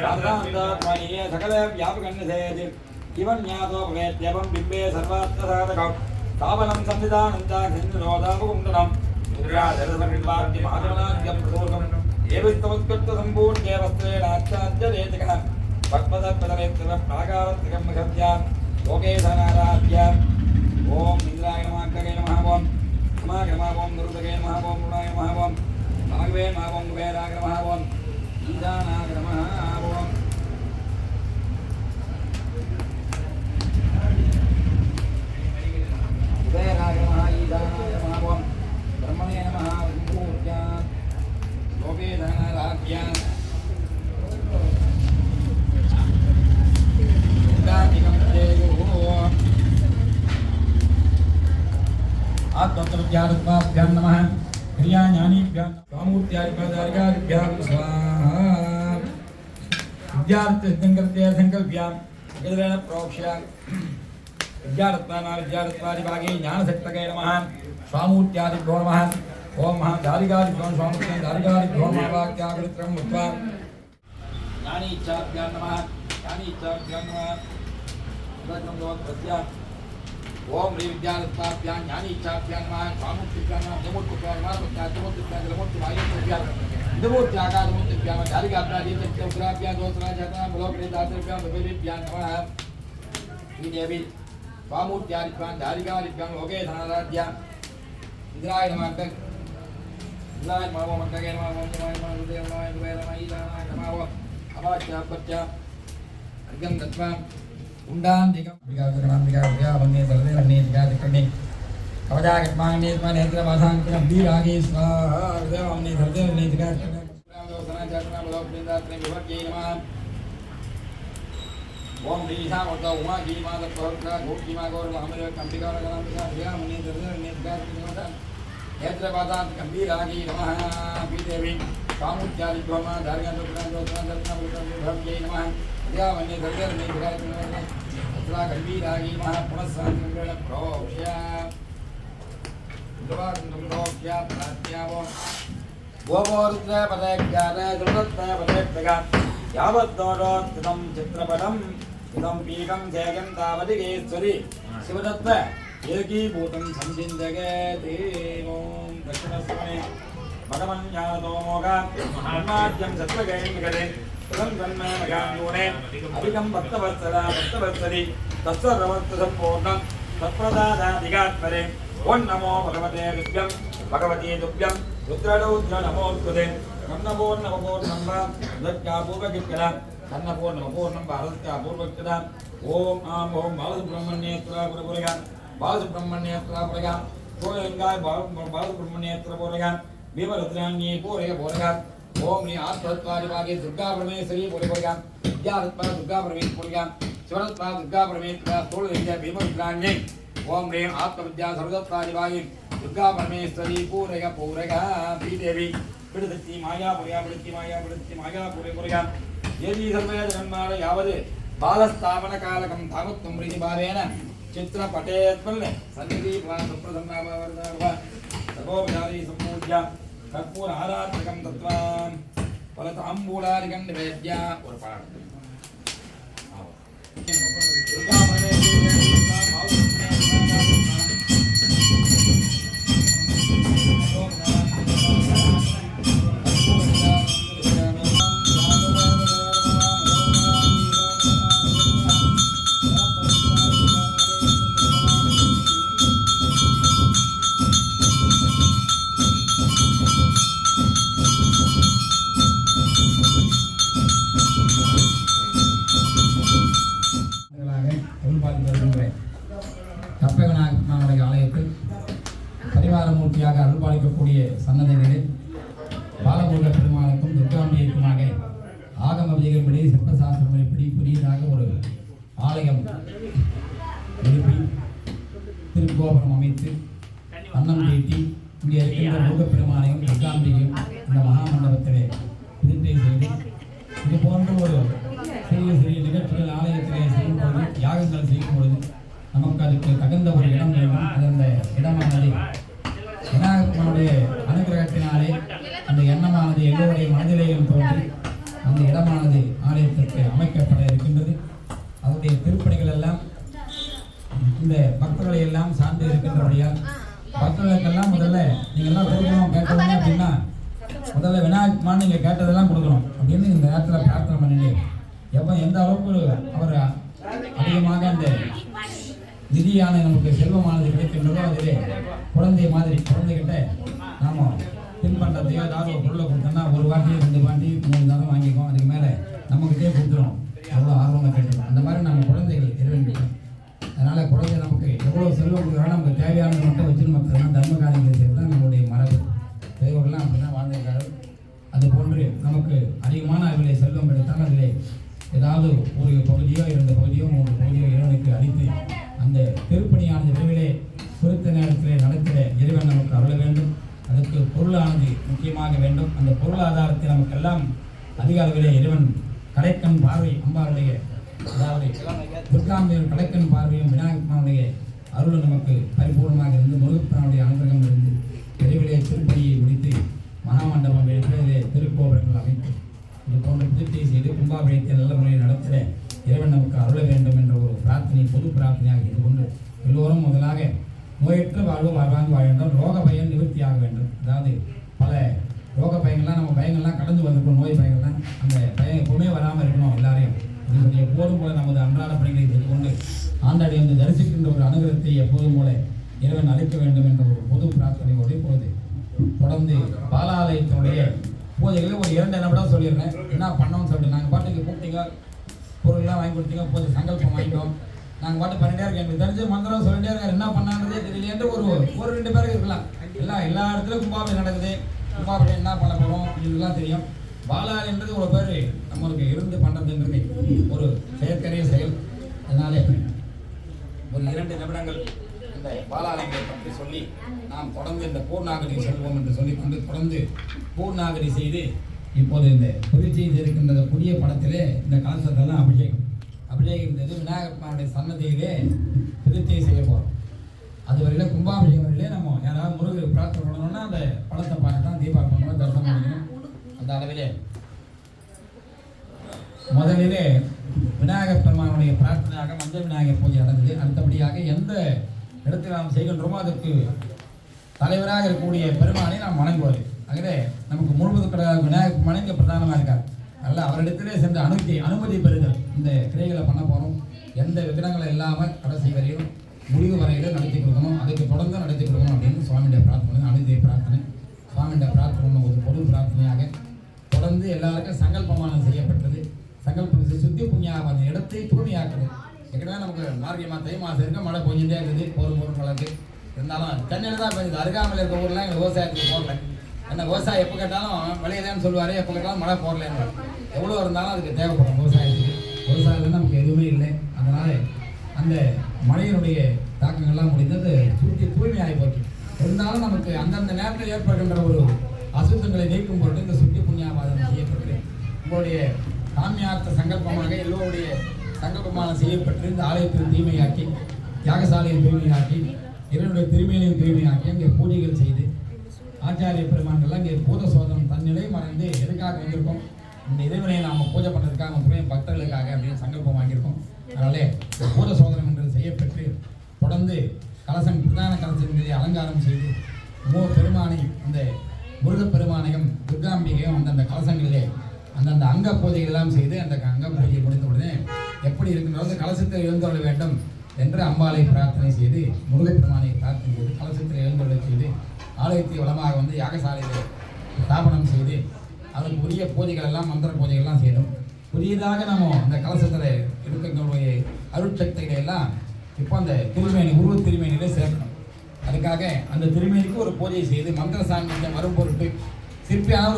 राधान्दात्मनीये सकल व्यापकन्यसेति इवं ज्ञातो भवेत्यवं बिम्बे सर्वार्थसाधकं तावनं संविदानन्दाखिन्नरोदापकुण्डनं मुद्राधरसंपाद्यमाधवनाद्यं प्रदोषम् एवस्तवत्कृत्तसम्पूर्णेवस्त्रेणाच्चाद्यदेतिकः भक्पदपदनेत्र प्रागावत्तिकं मघव्यां लोकेशनाराध्यां ओम इंद्राय नमः अग्रगे नमः ओम समाय नमः ओम गुरुदगे नमः ओम गुणाय नमः ओम भागवे नमः ओम कुबेराय नमः ओम ईशानाय नमः ओम कुबेराय नमः ईशानाय नमः ओम ब्रह्मणे नमः विभूत्या लोकेशनाराध्यां आत्मतत्त्वज्ञानत्वाभ्यां नमः क्रियाज्ञानीभ्यां स्वामूर्त्यादिभ्यां स्वाहा विद्यार्थ्य संकल्प्यां गजरेण प्रोक्ष्य विद्यारत्वादिभागे ज्ञानशक्तये नमः स्वामूर्त्यादिभ्यो नमः ओम महाधारिकादिभ्यो स्वामूर्त्यां धारिकादिभ्यो नमः वाक्याकृत्रं मुक्त्वा ज्ञानीच्छाभ्यां नमः ज्ञानीच्छाभ्यां नमः ओम ह्रीं विद्यारत्वाभ्यां ज्ञानीच्छाभ्यां नमः स्वामूर्तिभ्यां नमः जमूर्तिभ्यां नमः जमूर्तिभ्यां जलमूर्तिमायुर्तिभ्यां विदमूर्त्यागाधमूर्तिभ्यां धारिकाभ्यां दीप्तोग्राभ्यां ज्योत्सनाचरणां बलोकनेदातृभ्यां विभवीभ्यां नमः श्रीदेवी स्वामूर्त्यादिभ्यां धारिकादिभ्यां लोकेशनाराध्यां इंद्राय नमः इंद्राय नमः ओम अग्रगे नमः ओम जमाय नमः हृदय नमः कुबेर नमः ईशानाय नमः ओम अवाच्यापत्या अर्घ्यं दत्त्वा उण्डान्तिकं विगावन्ने सर्वे वन्ने दिगादिकर्णे कवचागत्मान्ने नेत्रवासाङ्किनं वीरागे स्वाहा हृदयवन्ने सर्वे वन्ने दिगादिकर्णे सनाचरणं बलोकनेदात्रे विभव्यै नमः ओम लीसा वद्दा उमा गीमा दत्तवक्रा गोपीमा गौरमहमद कंबिका नमः हृदयवन्ने सर्वे वन्ने दिगादिकर्णे नेत्रवासाङ्किनं वीरागे नमः श्रीदेवी स्वामूर्त्यादिभ्यो नमः धारिकादत्तां विभव्यै नमः हृदयवन्ने सर्वे वन्ने दिगादिकर्णे गंभीरागी महा पुनः शांतिप्रेण प्रोक्ष्य प्रोक्ष्य प्रात्यावो गोमोरुद्र पदज्ञान दुर्दत्त पदज्ञा यावद्दोषोत्तमं चित्रपटं இதம் பீகம் ஜெயம் தாவதிகேஸ்வரி சிவதத்த ஏகீபூதம் சந்தின் ஜெகதே ஓம் தட்சிணஸ்வனே பகவன் ஞானதோமோக மன்னாத்யம் சத்வகேம் கதே பிரதம் கண்ம மகாந்தூனே அதிகம் பக்தவத்சரி தஸ்வரவர்த்த சம்பூர்ணம் தத்பிரதாதாதிகாத்மரே ஓம் நமோ பகவதே துப்யம் பகவதி துப்யம் ருத்ரடௌத்ர நமோஸ்துதே கண்ணபூர்ணமபூர்ணம் வா தத்யாபூர்வகித்கரா கண்ணபூர்ணமபூர்ணம் பாரத்யாபூர்வகித்கரா ஓம் ஆம் ஓம் பாலசுப்ரமண்யேத்ரா புரபுரகா பாலசுப்ரமண்யேத்ரா புரகா கோயங்காய் பாலசுப்ரமண்யேத்ரா புரகா பீமருத்ராண்யே பூரகா ஓம் நீ ஆத்மத்வாதிபாகே துர்கா பரமேஸ்வரி புரபுரகா வித்யாரத்மா துர்கா பரமேஸ்வரிகா சிவரத்மா துர்கா பரமேஸ்வரா தோளுடைய பீமருத்ராண்யே ஓம் ரீம் ஆத்மவித்யா சர்வதத்வாதிபாகி துர்கா பரமேஸ்வரி பூரகா ஸ்ரீதேவி பிடுத்தி மாயா புரயா ஏதி சர்வே ஜன்மால யாவது பாலஸ்தாபன காலகம் தாமத்தும் பிரதிபாவேன சித்திர பட்டேத்மல்ல சந்நிதி சுப்ரசன்னாமவர்தவ சர்வோபசாரி சம்பூஜ்ய கற்பூர ஆராத்மகம் தத்வாம் பல தாம்பூலாதிகம் நிவேத்யா ஒரு பாடம் துர்கா கற்பகநாயகனுடைய ஆலயத்தில் பரிவாரமூர்த்தியாக அருள்பாலிக்கக்கூடிய சன்னதிகளில் பாலமுருக பெருமானுக்கும் துர்காம்பிகைக்குமாக ஆகம விதிகளின்படி சிற்பசாஸ்திரங்களின்படி புதியதாக ஒரு ஆலயம் எழுப்பி திருக்கோபுரம் அமைத்து அன்னம் தீட்டி இங்கே இருக்கின்ற முருகப்பெருமானையும் துர்காம்பிகையும் இந்த மகாமண்டபத்திலே பிரதிஷ்டை செய்து இது போன்ற ஒரு சிறிய நிகழ்ச்சிகள் ஆலயத்திலே செய்யும்போது யாகங்கள் செய்யும் பொழுது நமக்கு அதுக்கு தகுந்த ஒரு இடம் வேண்டும். அந்த இடமானது விநாயகனுடைய அனுகிரகத்தினாலே அந்த எண்ணமானது எல்லோருடைய மனதிலேயும் தோன்றி அந்த இடமானது ஆலயத்திற்கு அமைக்கப்பட இருக்கின்றது. அவருடைய திருப்பணிகள் எல்லாம் இந்த பக்தர்களை எல்லாம் சார்ந்து இருக்கின்றபடியால் பக்தர்களுக்கெல்லாம் முதல்ல நீங்கள் எல்லாம் கொடுக்கணும் கேட்டதுமே அப்படின்னா முதல்ல விநாயகமான நீங்கள் கேட்டதெல்லாம் கொடுக்கணும் அப்படின்னு இந்த நேரத்தில் பிரார்த்தனை பண்ணிட்டு எந்த அளவுக்கு அவர் அதிகமாக அந்த நிதியான நமக்கு செல்வமானது கிடைக்கின்றதோ அதிலே குழந்தைகிட்ட நாம தின்பண்டத்தையோ ஏதாவது ஒரு பொருளை கொடுத்தோம்னா ஒரு வாட்டி 2 வாட்டி 3 தானம் வாங்கிக்குவோம். அதுக்கு மேலே நம்மகிட்டே கொடுத்துரும். எவ்வளோ ஆர்வமாக கேட்டுருவோம். அந்த மாதிரி நம்ம குழந்தைகள் இறைவன். அதனால் குழந்தை நமக்கு எவ்வளோ செல்வம் கொடுக்குறாலும் நமக்கு தேவையானது மட்டும் வச்சு நமக்கு தர்ம காரியங்களை செய்வது தான் நம்மளுடைய மரபு. பெரியவர்கள்லாம் அப்படி தான் வாழ்ந்திருக்காரு. அது போன்று நமக்கு அதிகமான அளவிலே செல்வம் கிடைத்தால் அதில் ஏதாவது ஒரு பகுதியோ 2 பகுதியோ 3 பகுதியோ இறைவனுக்கு அளித்து அந்த திருப்பணியானது விரைவிலே குறித்த நேரத்திலே நடக்கிற இறைவன் நமக்கு அருள வேண்டும். அதற்கு பொருளானது முக்கியமாக வேண்டும். அந்த பொருளாதாரத்தை நமக்கெல்லாம் அதிக அளவிலே இறைவன் கடைக்கண் பார்வை அம்பாருடைய அதாவது துர்காம்பியின் கடைக்கண் பார்வையும் விநாயகனுடைய அருள் நமக்கு பரிபூர்ணமாக இருந்து முருகப்பனுடைய அனுகிரகம் இருந்து விரைவிலே திருப்பணியை முடித்து மகாமண்டபம் எழுப்பிலே திருக்கோபுரங்கள் அமைத்து இது போன்ற திருப்தியை செய்து கும்பாபிஷேகத்தை நல்ல முறையில் நடத்திட இறைவன் நமக்கு அருள வேண்டும் என்ற ஒரு பிரார்த்தனை பொது பிரார்த்தனையாக இது கொண்டு எல்லோரும் முதலாக நோயற்ற வாழ்வு வாழ்வாங்க வாழ வேண்டும். ரோக பயம் நிவர்த்தியாக வேண்டும். அதாவது பல ரோக பயங்கள்லாம் நம்ம பயங்கள்லாம் கடந்து வந்திருக்கோம். நோய் பயங்கள்லாம் அந்த பயம் எப்பவுமே வராமல் இருக்கணும். எல்லாரையும் இதனுடைய எப்போதும் போல நமது அன்றாட பணிகளை செய்து கொண்டு ஆண்டாடி வந்து தரிசிக்கின்ற ஒரு அனுகிரகத்தை எப்போதும் போல இறைவன் அளிக்க வேண்டும் என்ற ஒரு பொது பிரார்த்தனையோடு இப்பொழுது தொடர்ந்து பாலாலயத்தினுடைய பூஜைகளில் ஒரு 2 நிமிடம் சொல்லிடுறேன். என்ன பண்ணோம்னு சொல்லிட்டு நாங்கள் பாட்டுக்கு கூப்பிட்டீங்க, பொருள்லாம் வாங்கி கொடுத்தீங்க, போது சங்கல்பம் வாங்கிட்டோம். நாங்கள் பாட்டு பண்ணிட்டே இருக்கேன். எனக்கு தெரிஞ்ச மந்திரம் சொல்லிட்டே இருக்காரு. என்ன பண்ணான்றதே தெரியலேன்ட்டு ஒரு 2 பேருக்கு இருக்கலாம். எல்லா இடத்துலையும் கும்பாபிஷேகம் நடக்குது. கும்பாபிஷேகம் என்ன பண்ண போகிறோம் இதெல்லாம் தெரியும். பாலாலயன்றது ஒரு பேர் நம்மளுக்கு இருந்து பண்ணுறதுன்றது ஒரு செயற்கரிய செயல். அதனால ஒரு 2 நிமிடங்கள் இந்த பாலாலயங்களை பற்றி சொல்லி நாம் தொடர்ந்து இந்த பூர்ணாகதி செல்வோம் என்று சொல்லிக்கொண்டு தொடர்ந்து பூர்ணாகதி செய்து இப்போது இந்த புதுச்சை இருக்கின்ற புதிய படத்திலே இந்த கலசத்தெல்லாம் அபிஷேகின்றது விநாயகப்பனுடைய சன்னதியிலே புதுச்சை செய்ய போகிறோம். அதுவரையில் கும்பாபிஷேகம் வரையிலே நம்ம யாராவது முருகர் பிரார்த்தனை பண்ணணும்னா அந்த படத்தை பார்க்கலாம், தீபாவளி பண்ணணும், தரிசனம் பண்ணிக்கணும். அந்த அளவிலே முதலிலே விநாயகர் பெருமானுடைய பிரார்த்தனையாக மஞ்சள் விநாயகர் பூஜை நடந்தது. அடுத்தபடியாக எந்த இடத்தில் நாம் செய்கின்றோமோ அதற்கு தலைவராக இருக்கக்கூடிய பெருமானை நாம் வணங்குவார். ஆகவே நமக்கு முழுவதும் விநாயகர் பெருமானை இங்கே பிரதானமாக இருக்கார். அதனால் அவரிடத்திலே சென்று அனுமதி பெறுதல் இந்த கிரைகளை பண்ண போகிறோம். எந்த விக்கிரங்களும் இல்லாமல் கடைசி வரையும் முடிவு வரையில் நடத்தி கொடுக்கணும், அதுக்கு தொடர்ந்து நடத்தி கொடுக்கணும் அப்படின்னு சுவாமியுடைய பிரார்த்தனை, அனுமதியை பிரார்த்தனை. சுவாமியுடைய பிரார்த்தனை ஒரு பொது பிரார்த்தனையாக தொடர்ந்து எல்லாருக்கும் சங்கல்பமானம் செய்யப்பட்டது. சங்கல்பம் சுத்தி புண்ணியாக அந்த இடத்தை தூய்மையாக்குறது. ஏற்கனவே நமக்கு மார்கழி தை மாதம் இருக்க மழை பொஞ்சிட்டே இருக்குது, போரும் வளர்க்கு இருந்தாலும் சென்னையில் தான் பெய்யுது. அருகாமையில் இருக்க ஊர்லாம் எங்கள் விவசாயத்துக்கு போடல. ஏன்னா விவசாயம் எப்போ கேட்டாலும் விளையலன்னு சொல்லுவார், எப்போ கேட்டாலும் மழை போடலன்னு. எவ்வளோ இருந்தாலும் அதுக்கு தேவைப்படும் விவசாயத்துக்கு. விவசாயத்தில் நமக்கு எதுவுமே இல்லை. அதனால் அந்த மழையினுடைய தாக்கங்கள்லாம் முடிந்தது சுற்றி தூய்மையாகி போச்சு. இருந்தாலும் நமக்கு அந்தந்த நேரத்தில் ஏற்படுகின்ற ஒரு அசுத்தங்களை நீக்கும் பொருட்டு இந்த சுற்றி புண்ணியாவாதம் செய்யப்பட்டு உங்களுடைய காமியார்த்த சங்கல்பமாக எல்லோருடைய சங்கல்பமான செய்யப்பட்டு இந்த ஆலயத்தில் தூய்மையாக்கி, யாகசாலையை தூய்மையாக்கி, இறைவனுடைய திருமையிலையும் தூய்மையாக்கி அங்கே பூஜைகள் செய்து ஆச்சாரிய பெருமான்கள்லாம் இங்கே பூத சோதனம் தன்னிலை மறைந்து எதுக்காக வந்திருக்கோம், இந்த இறைவனை நாம் பூஜை பண்ணுறதுக்காக துணை பக்தர்களுக்காக அப்படின்னு சங்கல்பம் வாங்கியிருக்கோம். அதனாலே பூத சோதனம் என்று செய்யப்பட்டு தொடர்ந்து கலசம் பிரதான கலசங்களை அலங்காரம் செய்து பெருமானை இந்த முருகப்பெருமானையும் துர்காம்பிகையும் அந்தந்த கலசங்களிலே அந்தந்த அங்க பூஜைகள் எல்லாம் செய்து அந்த அங்க பூஜையை முடித்த உடனே எப்படி இருக்கின்றது கலசத்தில் எழுந்தொள்ள வேண்டும் என்று அம்பாளை பிரார்த்தனை செய்து முருகப்பெருமானை பிரார்த்தனை செய்து கலசத்தில் எழுந்தொள்ள செய்து ஆலயத்தை வளமாக வந்து யாகசாலையை ஸ்தாபனம் செய்து அதற்கு உரிய பூஜைகள் எல்லாம் மந்திர பூஜைகள் எல்லாம் செய்தோம். புதியதாக நம்ம அந்த கலசத்தில் இருக்கக்கூடிய அருட்சக்திகளை எல்லாம் இப்போ அந்த திருமேனி உருவ திருமேனியிலே சேர்க்கணும். அதுக்காக அந்த திருமேனிக்கு ஒரு பூஜை செய்து மந்திர சாங்கியம் வரும் பொருட்டு சிற்பியான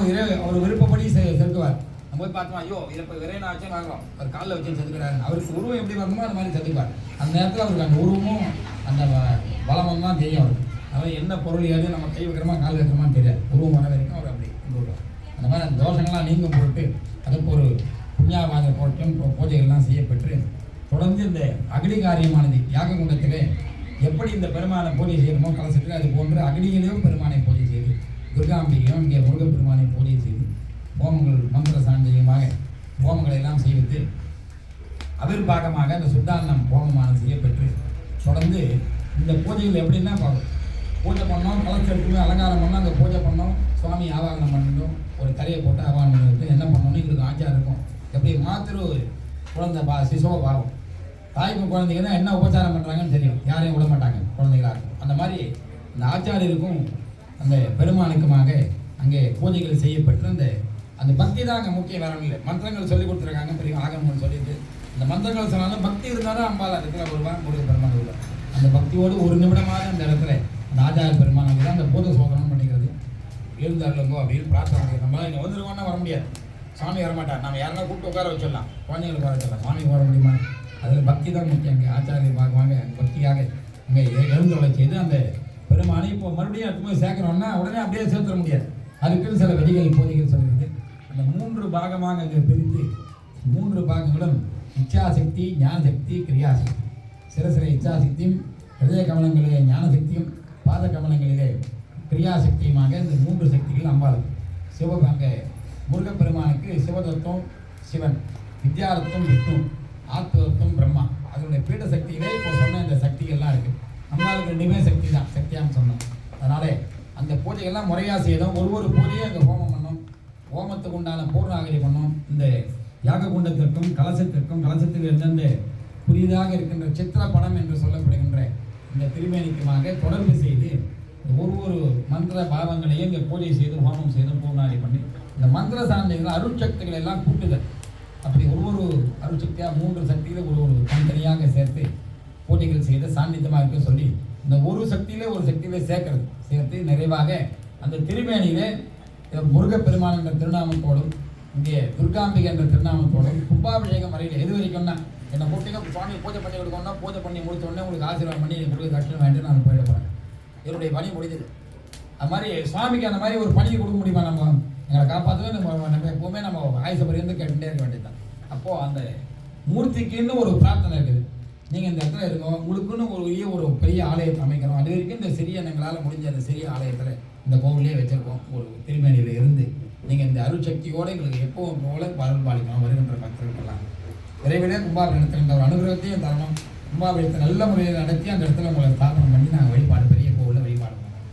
அவர் விருப்பப்படி செலுத்துவார். நம்ம போய் பார்த்தோம், ஐயோ இதை இப்போ விரைனாச்சும் வாங்குறோம், அவர் காலில் வச்சு செதுக்கிறாரு. அவருக்கு உருவம் எப்படி வரணுமோ அது மாதிரி செதுக்குவார். அந்த நேரத்தில் அவருக்கு அந்த உருவமும் அந்த பலமும் தான் தெரியும் அவருக்கு. அதாவது என்ன பொருள் ஏது நம்ம கை வைக்கிறோமா கால் வைக்கிறோமான்னு தெரியாது. உருவம் வர வரைக்கும் அவர் அப்படி கொண்டு வருவார். அந்த மாதிரி அந்த தோஷங்கள்லாம் நீங்கும் பொருட்டு அதுக்கு ஒரு புண்ணியாவாத பொருட்டும் பூஜைகள்லாம் செய்யப்பட்டு தொடர்ந்து இந்த அக்னி காரியமானது யாக குண்டத்திலே எப்படி இந்த பெருமானை பூஜை செய்யணுமோ கலசத்தில் அது போன்று அக்னியிலையும் பெருமானை பூஜை செய்து துர்காம்பிகையும் இங்கே முருகப்பெருமானை பூஜை செய்து ஹோமங்கள் மந்திர சாந்தியமாக ஹோமங்களை எல்லாம் செய்வித்து அவிர்பாகமாக அந்த சுத்தாரணம் ஹோமமானது செய்யப்பட்டு தொடர்ந்து இந்த பூஜைகள் எப்படின்னா பூஜை பண்ணோம், கலசம் எடுத்துமே அலங்காரம் பண்ணோம், அங்கே பூஜை பண்ணோம், சுவாமி ஆவாகனம் பண்ணணும், ஒரு தரையை போட்டு ஆவாகனம் பண்ணிட்டு என்ன பண்ணணும்னு எங்களுக்கு ஆச்சாரம் இருக்கும். எப்படி மாத்திரு குழந்தை சிசுவ பாவம் தாய்க்கு குழந்தைங்கன்னா என்ன உபச்சாரம் பண்ணுறாங்கன்னு தெரியும், யாரையும் விட மாட்டாங்க குழந்தைகளாக இருக்கும். அந்த மாதிரி அந்த ஆச்சாரியருக்கும் அந்த பெருமானுக்குமாக அங்கே பூஜைகள் செய்யப்பட்டு அந்த பக்தி தான் அங்கே முக்கிய வேற இல்லை. மந்திரங்கள் சொல்லி கொடுத்துருக்காங்க, பெரிய ஆகமங்கள் சொல்லிட்டு அந்த மந்திரங்கள் சொன்னாலும் பக்தி இருந்தாலும் அம்பாள் இடத்துல வருவான் முருக பெருமான் வருவார். அந்த பக்தியோடு ஒரு நிமிடமாக அந்த இடத்துல அந்த ஆச்சார பெருமான் தான் அந்த பூத சோதனம் பண்ணிக்கிறது. எழுந்தாருங்கோ அப்படின்னு பிரார்த்தனை பண்ணிக்கிறோம். நம்மளால் இங்கே வந்துருக்கோன்னா வர முடியாது, சாமி வரமாட்டார். நம்ம யாருன்னா கூப்பிட்டு உட்கார வச்சிடலாம், குழந்தைங்களுக்கு வர வச்சிடலாம், சாமிக்கு வர முடியுமா? அதில் பக்தி தான் முக்கியம். அங்கே ஆச்சாரிய பார்க்குவாங்க பக்தியாக அங்கே எழுந்தொலை செய்து அந்த பெருமானை இப்போ மறுபடியும் எடுத்து போய் சேர்க்குறோன்னா உடனே அப்படியே சேர்த்துட முடியாது. அதுக்குன்னு சில விதிகள் பூஜைகள் சொல்கிறது. அந்த 3 பாகமாக அங்கே பிரித்து 3 பாகங்களும் இச்சாசக்தி, ஞானசக்தி, கிரியாசக்தி. சில இச்சாசக்தியும், ஹிருதய கமலங்களிலே ஞானசக்தியும், பாத கமலங்களிலே கிரியாசக்தியுமாக இந்த 3 சக்திகள் அம்பாளுக்கு. அங்கே முருகப்பெருமானுக்கு சிவதத்துவம் சிவன், வித்யாரத்துவம் விஷ்ணு, ஆத்மதத்துவம் பிரம்மா. அதனுடைய பீட சக்தியிலே இப்போ சொன்ன இந்த சக்திகள்லாம் இருக்குது. அம்பாளுக்கு 2 சக்தி தான், சக்தியான்னு சொன்னோம். அதனாலே அந்த பூஜைகள்லாம் முறையாக செய்தோம். ஒரு பூஜையை அங்கே ஹோமம் பண்ணோம், ஹோமத்துக்கு உண்டான பூர்ணாகரி பண்ணோம். இந்த யாக குண்டத்திற்கும் கலசத்திற்கும் கலசத்தில் எந்தெந்த புதிதாக இருக்கின்ற சித்திர படம் என்று சொல்லப்படுகின்ற இந்த திருமேனிக்குமாக தொடர்பு செய்து ஒரு மந்திர பாவங்களையும் இங்கே பூஜை செய்து ஹோமம் செய்து பூர்ணாகரி பண்ணி இந்த மந்திர சார்ந்த அருட்சக்திகளை எல்லாம் கூட்டுதல். அப்படி ஒரு அருட்சக்தியாக 3 சக்திகளை ஒரு தனித்தனியாக சேர்த்து பூஜைகள் செய்து சாநித்தியமாக இருக்க சொல்லி இந்த ஒரு சக்தியிலே சேர்த்து நிறைவாக அந்த திருமேனியிலே முருகப்பெருமான் என்ற திருநாமத்தோடும் இங்கே துர்காம்பிகை என்ற திருநாமத்தோடும் கும்பாபிஷேகம் வரையில் எது வரைக்கும்னா என்னை கூட்டிங்க சுவாமி பூஜை பண்ணி கொடுக்கணும்னா பூஜை பண்ணி முடித்த உடனே உங்களுக்கு ஆசீர்வாதம் பண்ணி முருக தட்சணம் வேண்டி நான் போயிட போகிறேன், என்னுடைய பணி முடிஞ்சது. அது மாதிரி சுவாமிக்கு அந்த மாதிரி ஒரு பணியை கொடுக்க முடியுமா? நம்ம எங்களை காப்பாற்றவே நம்ம எப்போவுமே நம்ம ஆயுசபரியந்து கேட்டுகிட்டே இருக்க வேண்டியது தான். அப்போது அந்த மூர்த்திக்குன்னு ஒரு பிரார்த்தனை இருக்குது. நீங்கள் இந்த இடத்துல இருக்கோம், உங்களுக்குன்னு ஒரு பெரிய ஆலயத்தை அமைக்கிறோம். அது வரைக்கும் இந்த சிறிய எங்களால் முடிஞ்ச அந்த சிறிய ஆலயத்தில் இந்த கோவிலே வச்சுருக்கோம். ஒரு திருமேனியில் இருந்து நீங்கள் இந்த அருட்சக்தியோடு எங்களுக்கு எப்பவும் போல அருள் பாலிக்கணும் வருகின்ற பக்தர்களுக்கெல்லாம். விரைவிலே கும்பாபிஷேகத்தில் இந்த ஒரு அனுகிரகத்தையும் தரணும். கும்பாபிஷேகத்தை நல்ல முறையில் நடத்தி அந்த இடத்துல உங்களை ஸ்தாபனம் பண்ணி நாங்கள் வழிபாடு பெரிய கோவிலில் வழிபாடு பண்ணோம்.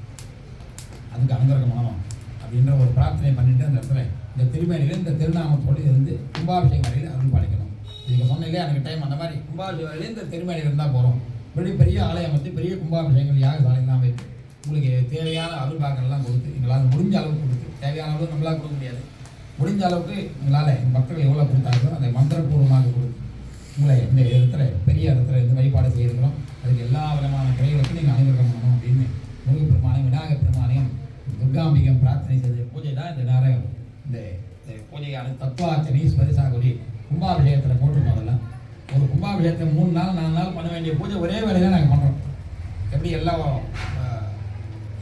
அதுக்கு அனுகிரகம் பண்ணணும் அப்படின்ற ஒரு பிரார்த்தனை பண்ணிட்டு அந்த இடத்துல இந்த திருமேனியில் இந்த திருநாமத்தோடு இருந்து கும்பாபிஷேகம் வரையில் அருள் பாலிக்கணும். இதுக்கு சொன்னீங்களே எனக்கு டைம் அந்த மாதிரி கும்பாபிஷேகம் வரையில் இந்த திருமேனியில் இருந்தால் போகிறோம். பெரிய ஆலயம் அமைத்து பெரிய கும்பாபிஷேகங்கள் யாகசாலையெல்லாம் வைத்து உங்களுக்கு தேவையான அருள்பாக்கெல்லாம் கொடுத்து எங்களால் முடிஞ்ச அளவுக்கு கொடுத்து தேவையான அளவு நம்மளால் கொடுக்க முடியாது, முடிஞ்ச அளவுக்கு எங்களால் எங்கள் மக்கள் எவ்வளோ கொடுத்தாங்களோ அதை மந்திரபூர்வமாக கொடுத்து உங்களை இந்த இடத்துல பெரிய இடத்துல இருந்து வழிபாடு செய்திருக்கிறோம். அதுக்கு எல்லா விதமான கிளைகளுக்கும் நீங்கள் அனுகிரகம் பண்ணணும் அப்படின்னு முருகப்பெருமானையும் விநாயகப் பெருமானையும் துர்காம்பிகம் பிரார்த்தனை செய்த பூஜை தான் இந்த நேரம். இந்த பூஜையான தத்துவார்த்தனை ஸ்பரிசாகுடி கும்பாபிஷேகத்தில் போட்டிருக்கோம். அதெல்லாம் ஒரு கும்பாபிஷேகத்தை 3 நாள் 4 நாள் பண்ண வேண்டிய பூஜை ஒரே வேலையில் நாங்கள் பண்ணுறோம். எப்படி எல்லாம்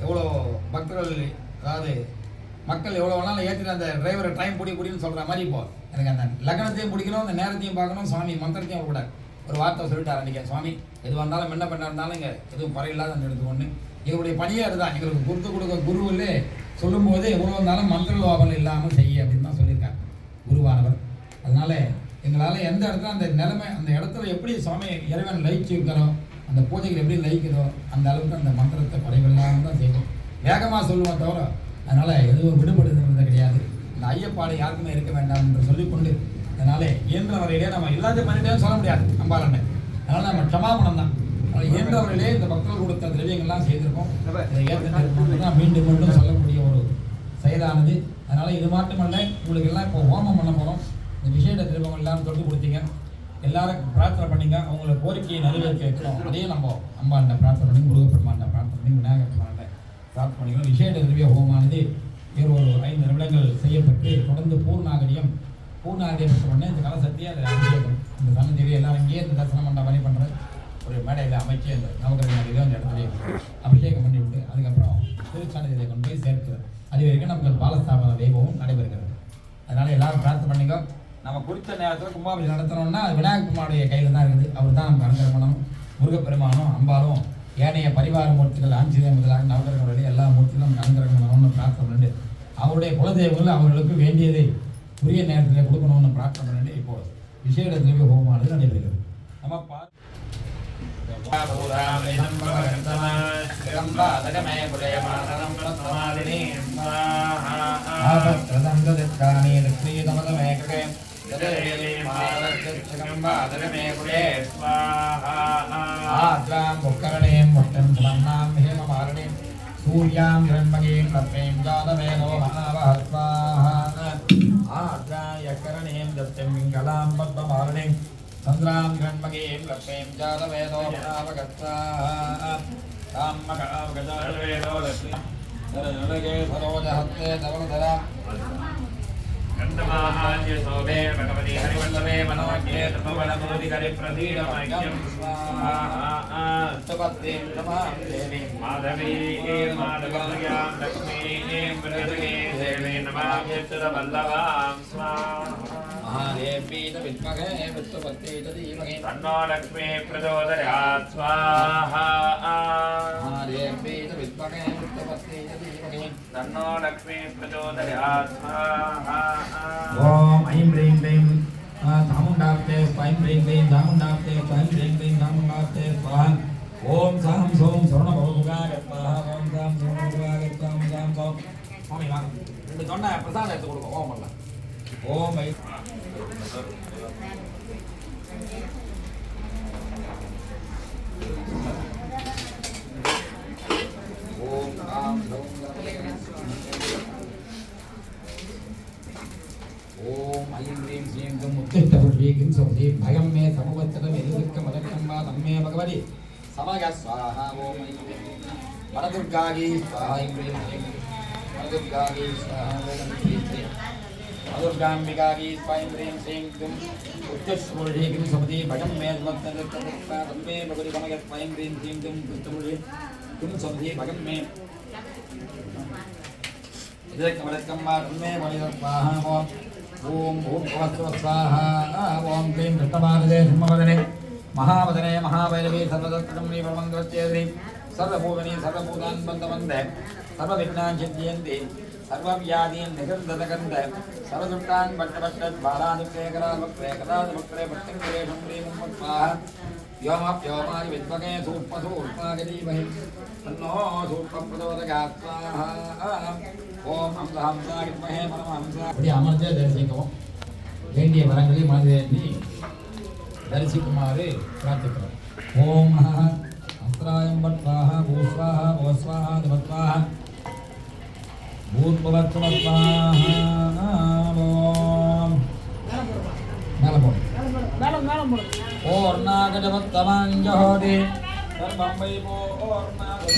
எவ்வளோ பக்தர்கள், அதாவது மக்கள் எவ்வளோ வேணாலும் ஏற்றிட்டு அந்த டிரைவரை டைம் பிடின்னு சொல்கிற மாதிரி இப்போ எனக்கு அந்த லக்னத்தையும் பிடிக்கணும், அந்த நேரத்தையும் பார்க்கணும், சுவாமி மந்திரத்தையும் விடக்கூடாது. ஒரு வார்த்தை சொல்லிட்டார் அன்றைக்கி சுவாமி, எது வந்தாலும் என்ன பண்ண இருந்தாலும் இங்கே எதுவும் குறையில்லாத அந்த எடுத்து ஒன்று எங்களுடைய பணியே அதுதான். எங்களுக்கு கொடுத்து கொடுக்க குருவிலே சொல்லும்போது எவ்வளோ இருந்தாலும் மந்திர லோபம் இல்லாமல் செய்ய அப்படின்னு தான் சொல்லியிருக்காங்க குருவானவர். அதனால் எங்களால் எந்த இடத்துல அந்த நிலைமை அந்த இடத்துல எப்படி சுவாமி இறைவன் லயிச்சு இருக்கிறோம், அந்த பூஜைகள் எப்படி லயிக்கிறோம் அந்த அளவுக்கு அந்த மந்திரத்தை குறைவில்லாமல் தான் செய்வோம். வேகமாக சொல்லுவோம் தவிர அதனால் எதுவும் விடுபடுறது கிடையாது. இந்த ஐயப்பாடு யாருக்குமே இருக்க வேண்டாம் என்று சொல்லிக்கொண்டு அதனால் இயன்ற வரையிலே நம்ம எல்லாத்தையும் பண்ணிட்டே சொல்ல முடியாது அம்பாலண்ணே. அதனால் நம்ம க்ஷமாபணம் தான். அதனால் இயன்ற வரையிலே இந்த பக்தர்கள் கொடுத்த திரவியங்கள்லாம் செய்திருக்கோம். இதை ஏற்று தான் மீண்டும் மீண்டும் சொல்லக்கூடிய ஒரு செயலானது. அதனால் இது மட்டுமல்ல, உங்களுக்கு எல்லாம் இப்போ ஹோமம் பண்ண போகிறோம். இந்த விசேட திரவியம் எல்லாரும் தொட்டு கொடுத்தீங்க, எல்லாரும் பிரார்த்தனை பண்ணிங்க, அவங்களோட கோரிக்கையை நிறைவேற்றி வைக்கிறோம். அதையும் நம்ம அம்பாண்ட பிரார்த்தனை பண்ணி, முருகப்பெருமாண்ட பிரார்த்தனை பண்ணி, விநாயகர் பெருமாண்ட பிரார்த்தனை பண்ணிக்கணும். விசேட திரவிய ஹோமானது ஒரு 5 நிமிடங்கள் செய்யப்பட்டு தொடர்ந்து பூர்ணாகரியம் பெற்ற உடனே இந்த கலசத்தையே அதை அபிஷேகம் இந்த சன்னதியிலே எல்லாரும் இங்கேயே இந்த தரிசனம் பண்ண மாதிரி பண்ணுற ஒரு மேடையில் அமைச்சு அந்த நவகிரக நதியிலே அந்த இடத்துலையே அபிஷேகம் பண்ணிவிட்டு அதுக்கப்புறம் திருச்சன்னதியை கொண்டு போய் சேர்க்கிறது. அது வரைக்கும் நமக்கு பாலஸ்தாபன வைபவம் நடைபெறுகிறது. அதனால் எல்லாரும் பிரார்த்தனை பண்ணிக்கோ. நம்ம குறித்த நேரத்தில் கும்பாபிஷேகம் நடத்தணும்னா அது விநாயகப் பெருமானுடைய கையில் தான் இருக்குது. அவர் தான் நமக்கு அனுகிரகம் பண்ணணும். முருகப்பெருமானும் அம்பாலும் ஏனைய பரிவார மூர்த்திகள் ஆஞ்சநேயர் முதலாக நவகிரகங்களுடைய எல்லா மூர்த்திகளும் நமக்கு அனுகிரகம் பண்ணணும்னு பிரார்த்தனை பண்ணிட்டு அவருடைய குலதெய்வங்கள் அவர்களுக்கு வேண்டியதை உரிய நேரத்தில் கொடுக்கணும்னு பிரார்த்தனை பண்ணிட்டு இப்போ விசேட திரவிய ஹோமமானது நடைபெறுகிறது. நம்ம सूर्यां हिरण्मयीं लक्ष्मीं जातवेदो महावः स्वाहा आद्रायकरणीं दत्तिं मिङ्गलां पद्ममालिनीं चन्द्रां हिरण्मयीं लक्ष्मीं जातवेदो महावः स्वाहा कामकामगजातवेदो लक्ष्मीं सरनगे सरोजहस्ते धवलधरा गन्धमाहार्य शोभे भगवती हरिवल्लभे मनोज्ञे तपवनमोदि करिप्रतीडमय्यं स्वाहा तपत्ते नमः देवी माधवी माधवप्रियां लक्ष्मीं वृन्दगे देवी नमः चित्तवल्लभां स्वाहा महादेवी विद्महे विष्णुपत्नी च धीमहि तन्नो लक्ष्मी प्रचोदयात् स्वाहा महादेवी विद्महे विष्णुपत्नी च धीमहि तन्नो लक्ष्मी प्रचोदयात् स्वाहा ओम ऐं ह्रीं क्लीं चामुण्डाब्दे स्वाहा ऐं ह्रीं क्लीं चामुण्डाब्दे स्वाहा ऐं ह्रीं क्लीं चामुण्डाब्दे स्वाहा ओम सां सों सर्वभवभुगाय स्वाहा ओम सां सर्वभवभुगाय स्वाहा ओम सां सों स्वामी वांग ரெண்டு சொன்ன பிரசாதம் எடுத்து கொடுங்க. ஓம் பண்ணலாம். ஓம் ஐ ஓம் ஆம் ओम ऐं ह्रीं श्रीं तं उत्तिष्ठपुरुषीं सौधि भयं मे समुपत्तरम् यदुक्कमदक्कं वा तन्मे भगवति समग स्वाहा ओम ऐं वरदुर्गायै स्वाहा ऐं ह्रीं श्रीं वरदुर्गायै स्वाहा ओम ऐं ह्रीं श्रीं वरदुर्गाम्बिकायै स्वाहा ऐं ह्रीं श्रीं तं उत्तिष्ठपुरुषीं सौधि भयं मे समुपत्तरम् तन्मे भगवति समग स्वाहा ऐं ह्रीं श्रीं तं उत्तिष्ठपुरुषीं सौधि भयं मे यदुक्कमदक्कं वा तन्मे भगवति स्वाहा ओम ओम स्वाहा ओम क्लीं कृष्णमादे सिंहवदने महावदने महावैरवी सर्वदत्तकमनी परमन्द्रचेद्री सर्वभूवनी सर्वभूतान् बन्धवन्दे सर्वविघ्नान् सिद्धयन्ति सर्वव्याधीन् निगन्धतगन्ध सर्वदुष्टान् भट्टभट्टत् बालादिप्रेकरादिप्रेकरादिवक्त्रे भट्टङ्करेशं श्रीमुम्मत्वाः व्योमप्योमाय विद्महे सूक्ष्मसूक्ष्मागरीमहि तन्नो सूक्ष्मप्रचोदयात् स्वाहा ஓம் ஹம்சாய வித்மஹே பரமஹம்சாய. அப்படி அமர்ந்தே தரிசிக்கவும் வேண்டிய வரங்களை மனதிலேந்தி தரிசிக்குமாறு பிரார்த்திக்கிறோம். ஓம் அஸ்ராயம் பட்வாஹ பூஸ்வாஹ போஸ்வாஹ திவத்வாஹ பூத்பவத்வத்வாஹ ஓம் மேல போடு ஓர்ணாகஜவத்தமாஞ்சஹோதி சர்வம் வை ஓர்ணாகஜ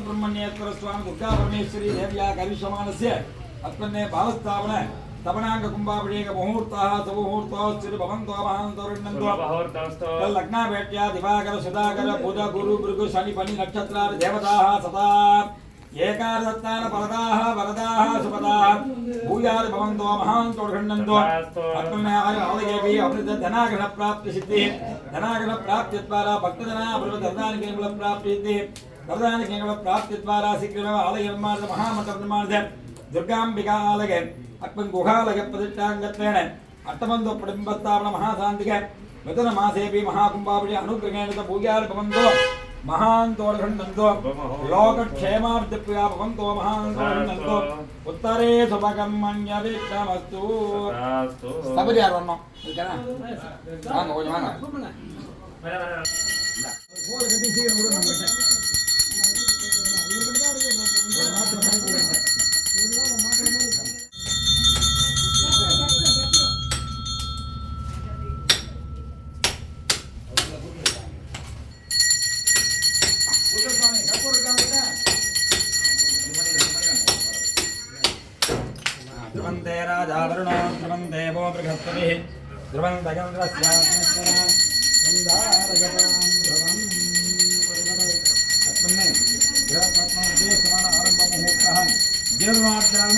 ब्रह्मण्येश्वर स्वामी दुर्गा परमेश्वरी देव्या करिष्यमाणस्य अत्मन्ने भावस्थापन तपनांग कुंभाभिषेक मुहूर्तः सुमुहूर्तः भवन्तो महान्तोरिण्णन्तो लग्नाभेट्या दिवाकर सुधाकर बुध गुरु भृगु शनि पनि नक्षत्रादि देवताः सदा एकादत्तान परदाः वरदाः सुपदाः भूयाद भवन्तो महान्तोरिण्णन्तो अत्मन्ने आलयेभि अमृत धनाग्रह प्राप्ति सिद्धि धनाग्रह प्राप्ति द्वारा भक्तजना प्रवददान केवल प्राप्ति सिद्धि वरदान केवल प्राप्ति द्वारा शीघ्रमेव आलय निर्माण महामंत्र निर्माण दुर्गांबिका आलय अक्पन गुहालय प्रतिष्ठांगत्वेन अट्टमंदो प्रतिम्बस्थापन महाशांतिके मिथुन मासेपि महाकुंभाभिषेक अनुग्रहेण भूयाल भवन्तो महान्तोर्घण्डन्तो लोकक्षेमार्थिप्रिया भवन्तो महान्तोर्घण्डन्तो उत्तरे शुभकर्मण्यविघ्नमस्तु सबरी यार वन्नो ओकेना वांग ओज वांग बोल गति से गुरु नमस्ते ध्रुवन्ते राजा वरुणो ध्रुवन्ते वो बृहस्पतिः ध्रुवन्त चन्द्रस्यात्मस्वरा सन्दारगतां ध्रुवम् अत्मन्ने गृहपत्नोद्देशमान आरम्भमुहूर्तः जीर्णोद्धारण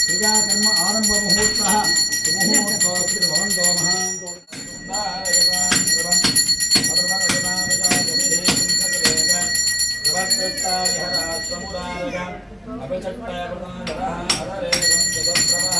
क्रियाकर्म आरम्भमुहूर्तः मुहूर्तोऽस्ति भवन्तो महान्तो सन्दारगतां ध्रुवम् सर्वरगतामजागरिः चिन्तकवेग ध्रुवन्त्रित्ताविहराश्वमुरारग अभिचट्टयप्रदानधरः हररे सन्दिगप्रभः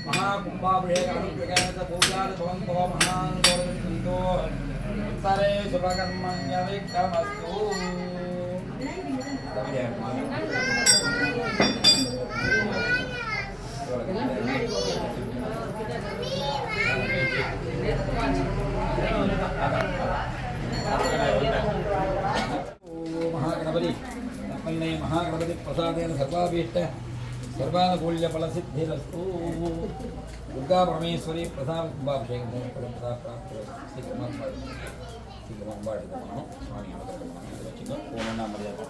महाकुंभाभिषेक अनुग्रहेण पूजाद भवन्तो महान्तोरिण्णन्तो उत्तरे शुभकर्मण्यविघ्नमस्तु महागणपति अपने महागणपति प्रसादेन सर्वाभीष्ट सर्वानुकूल्य फलसिद्धिरस्तु दुर्गा परमेश्वरी प्रसाद कुंभाभिषेक प्रसाद प्राप्त स्वामी पूर्ण मर्यादा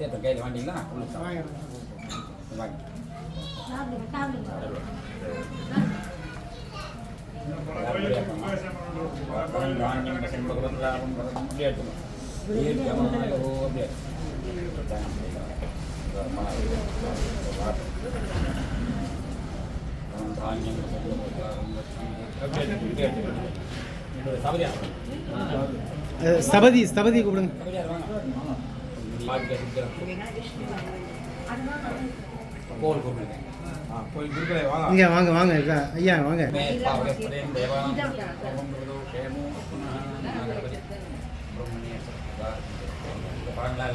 terkait dengan dina ஸ்தபதி கூப்பிடுங்க. பாக்கிய சித்திரம் கோல் கொடுங்க கோயில் குருக்களே வா. இங்கே வாங்க வாங்க அக்கா, ஐயா வாங்க. மே பாவகஸ்பதேம் தேவானாம் ஓம் பிரதோ கேமோ புனः நாகபதி பிரம்மண்ய சத்யா பாண்டா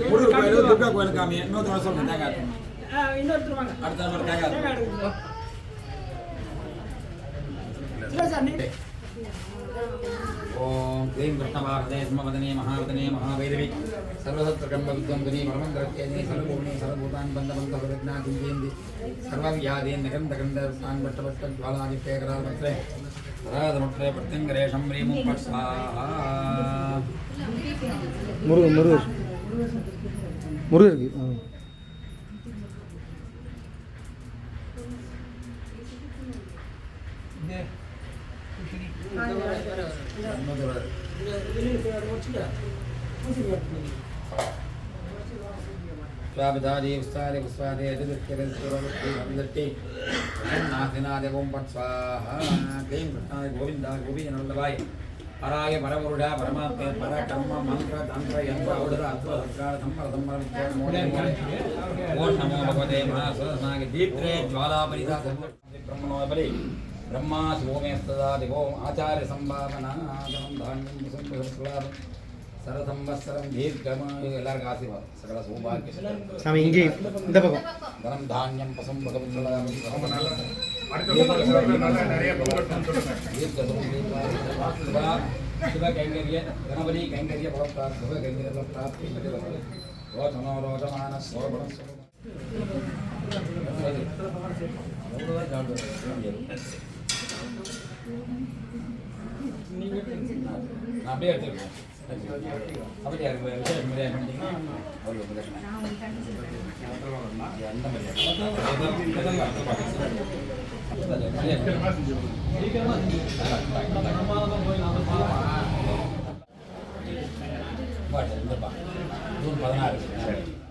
முருகர் கோயில் துர்கா கோயில் காமி இன்னொரு வருஷம் தேங்காய் ஆட்டும். இன்னொருத்தர் வாங்க. அடுத்த வருஷம் தேங்காய் ஆட்டும். ஓம் க்ரீம் கிருஷ்ணபாரதே ஸ்மவதனே மகாவதனே மகாவைரவி சர்வசத்ரகம்பவித்வம்பனே பரமந்திரத்யனே சர்வபூர்ணே சர்வபூதான் பந்தபந்தவிக்னாதிஞ்சேந்தி சர்வவியாதேன் நகந்தகந்தசான் பட்டபட்டஜ்வாலாதித்யேகரால் மத்ரே ராதமுட்ரே பிரத்யங்கரேஷம் ரீமும் பட்சாஹா முருகர் முருகர் முருகருக்கு स्वाभिधादि उस्तादि उस्वादि अदिदृष्टि नाथिनादि ओम पट स्वाहा क्लीं कृष्णाय गोविंदाय गोपीजनवल्लभाय हराय परमरुढा परमात्मे पराक्रम मंत्र तंत्र यंत्र औषध अद्भुत संस्कार संपर संपर विद्या मोदे ओम नमो भगवते महासरस्नागे दीप्त्रे ज्वालापरिता ब्रह्मणोपरि ब्रह्मा शिवोमे सदा दिवो आचार्य संभावना धान्यं संप्रसलाद सरसंवत्सरं दीर्घमायु எல்லாருக்கு ஆசீர்வாதம் சகல சௌபாகியம் சாமி இங்கே இந்த பக்கம் தனம் தானியம் பசம் பகவத்சலாம் शिव कैंगर्य गणपति कैंगर्य भवत्तात् शिव कैंगर्य भवत्तात् रोचनो रोचमान स्वर्ण அப்படியே எடுத்துக்கோங்க அப்படியே விசேஷம் முறையாக பண்ணிட்டீங்கன்னா அவ்வளோ அந்த ஜூன் 16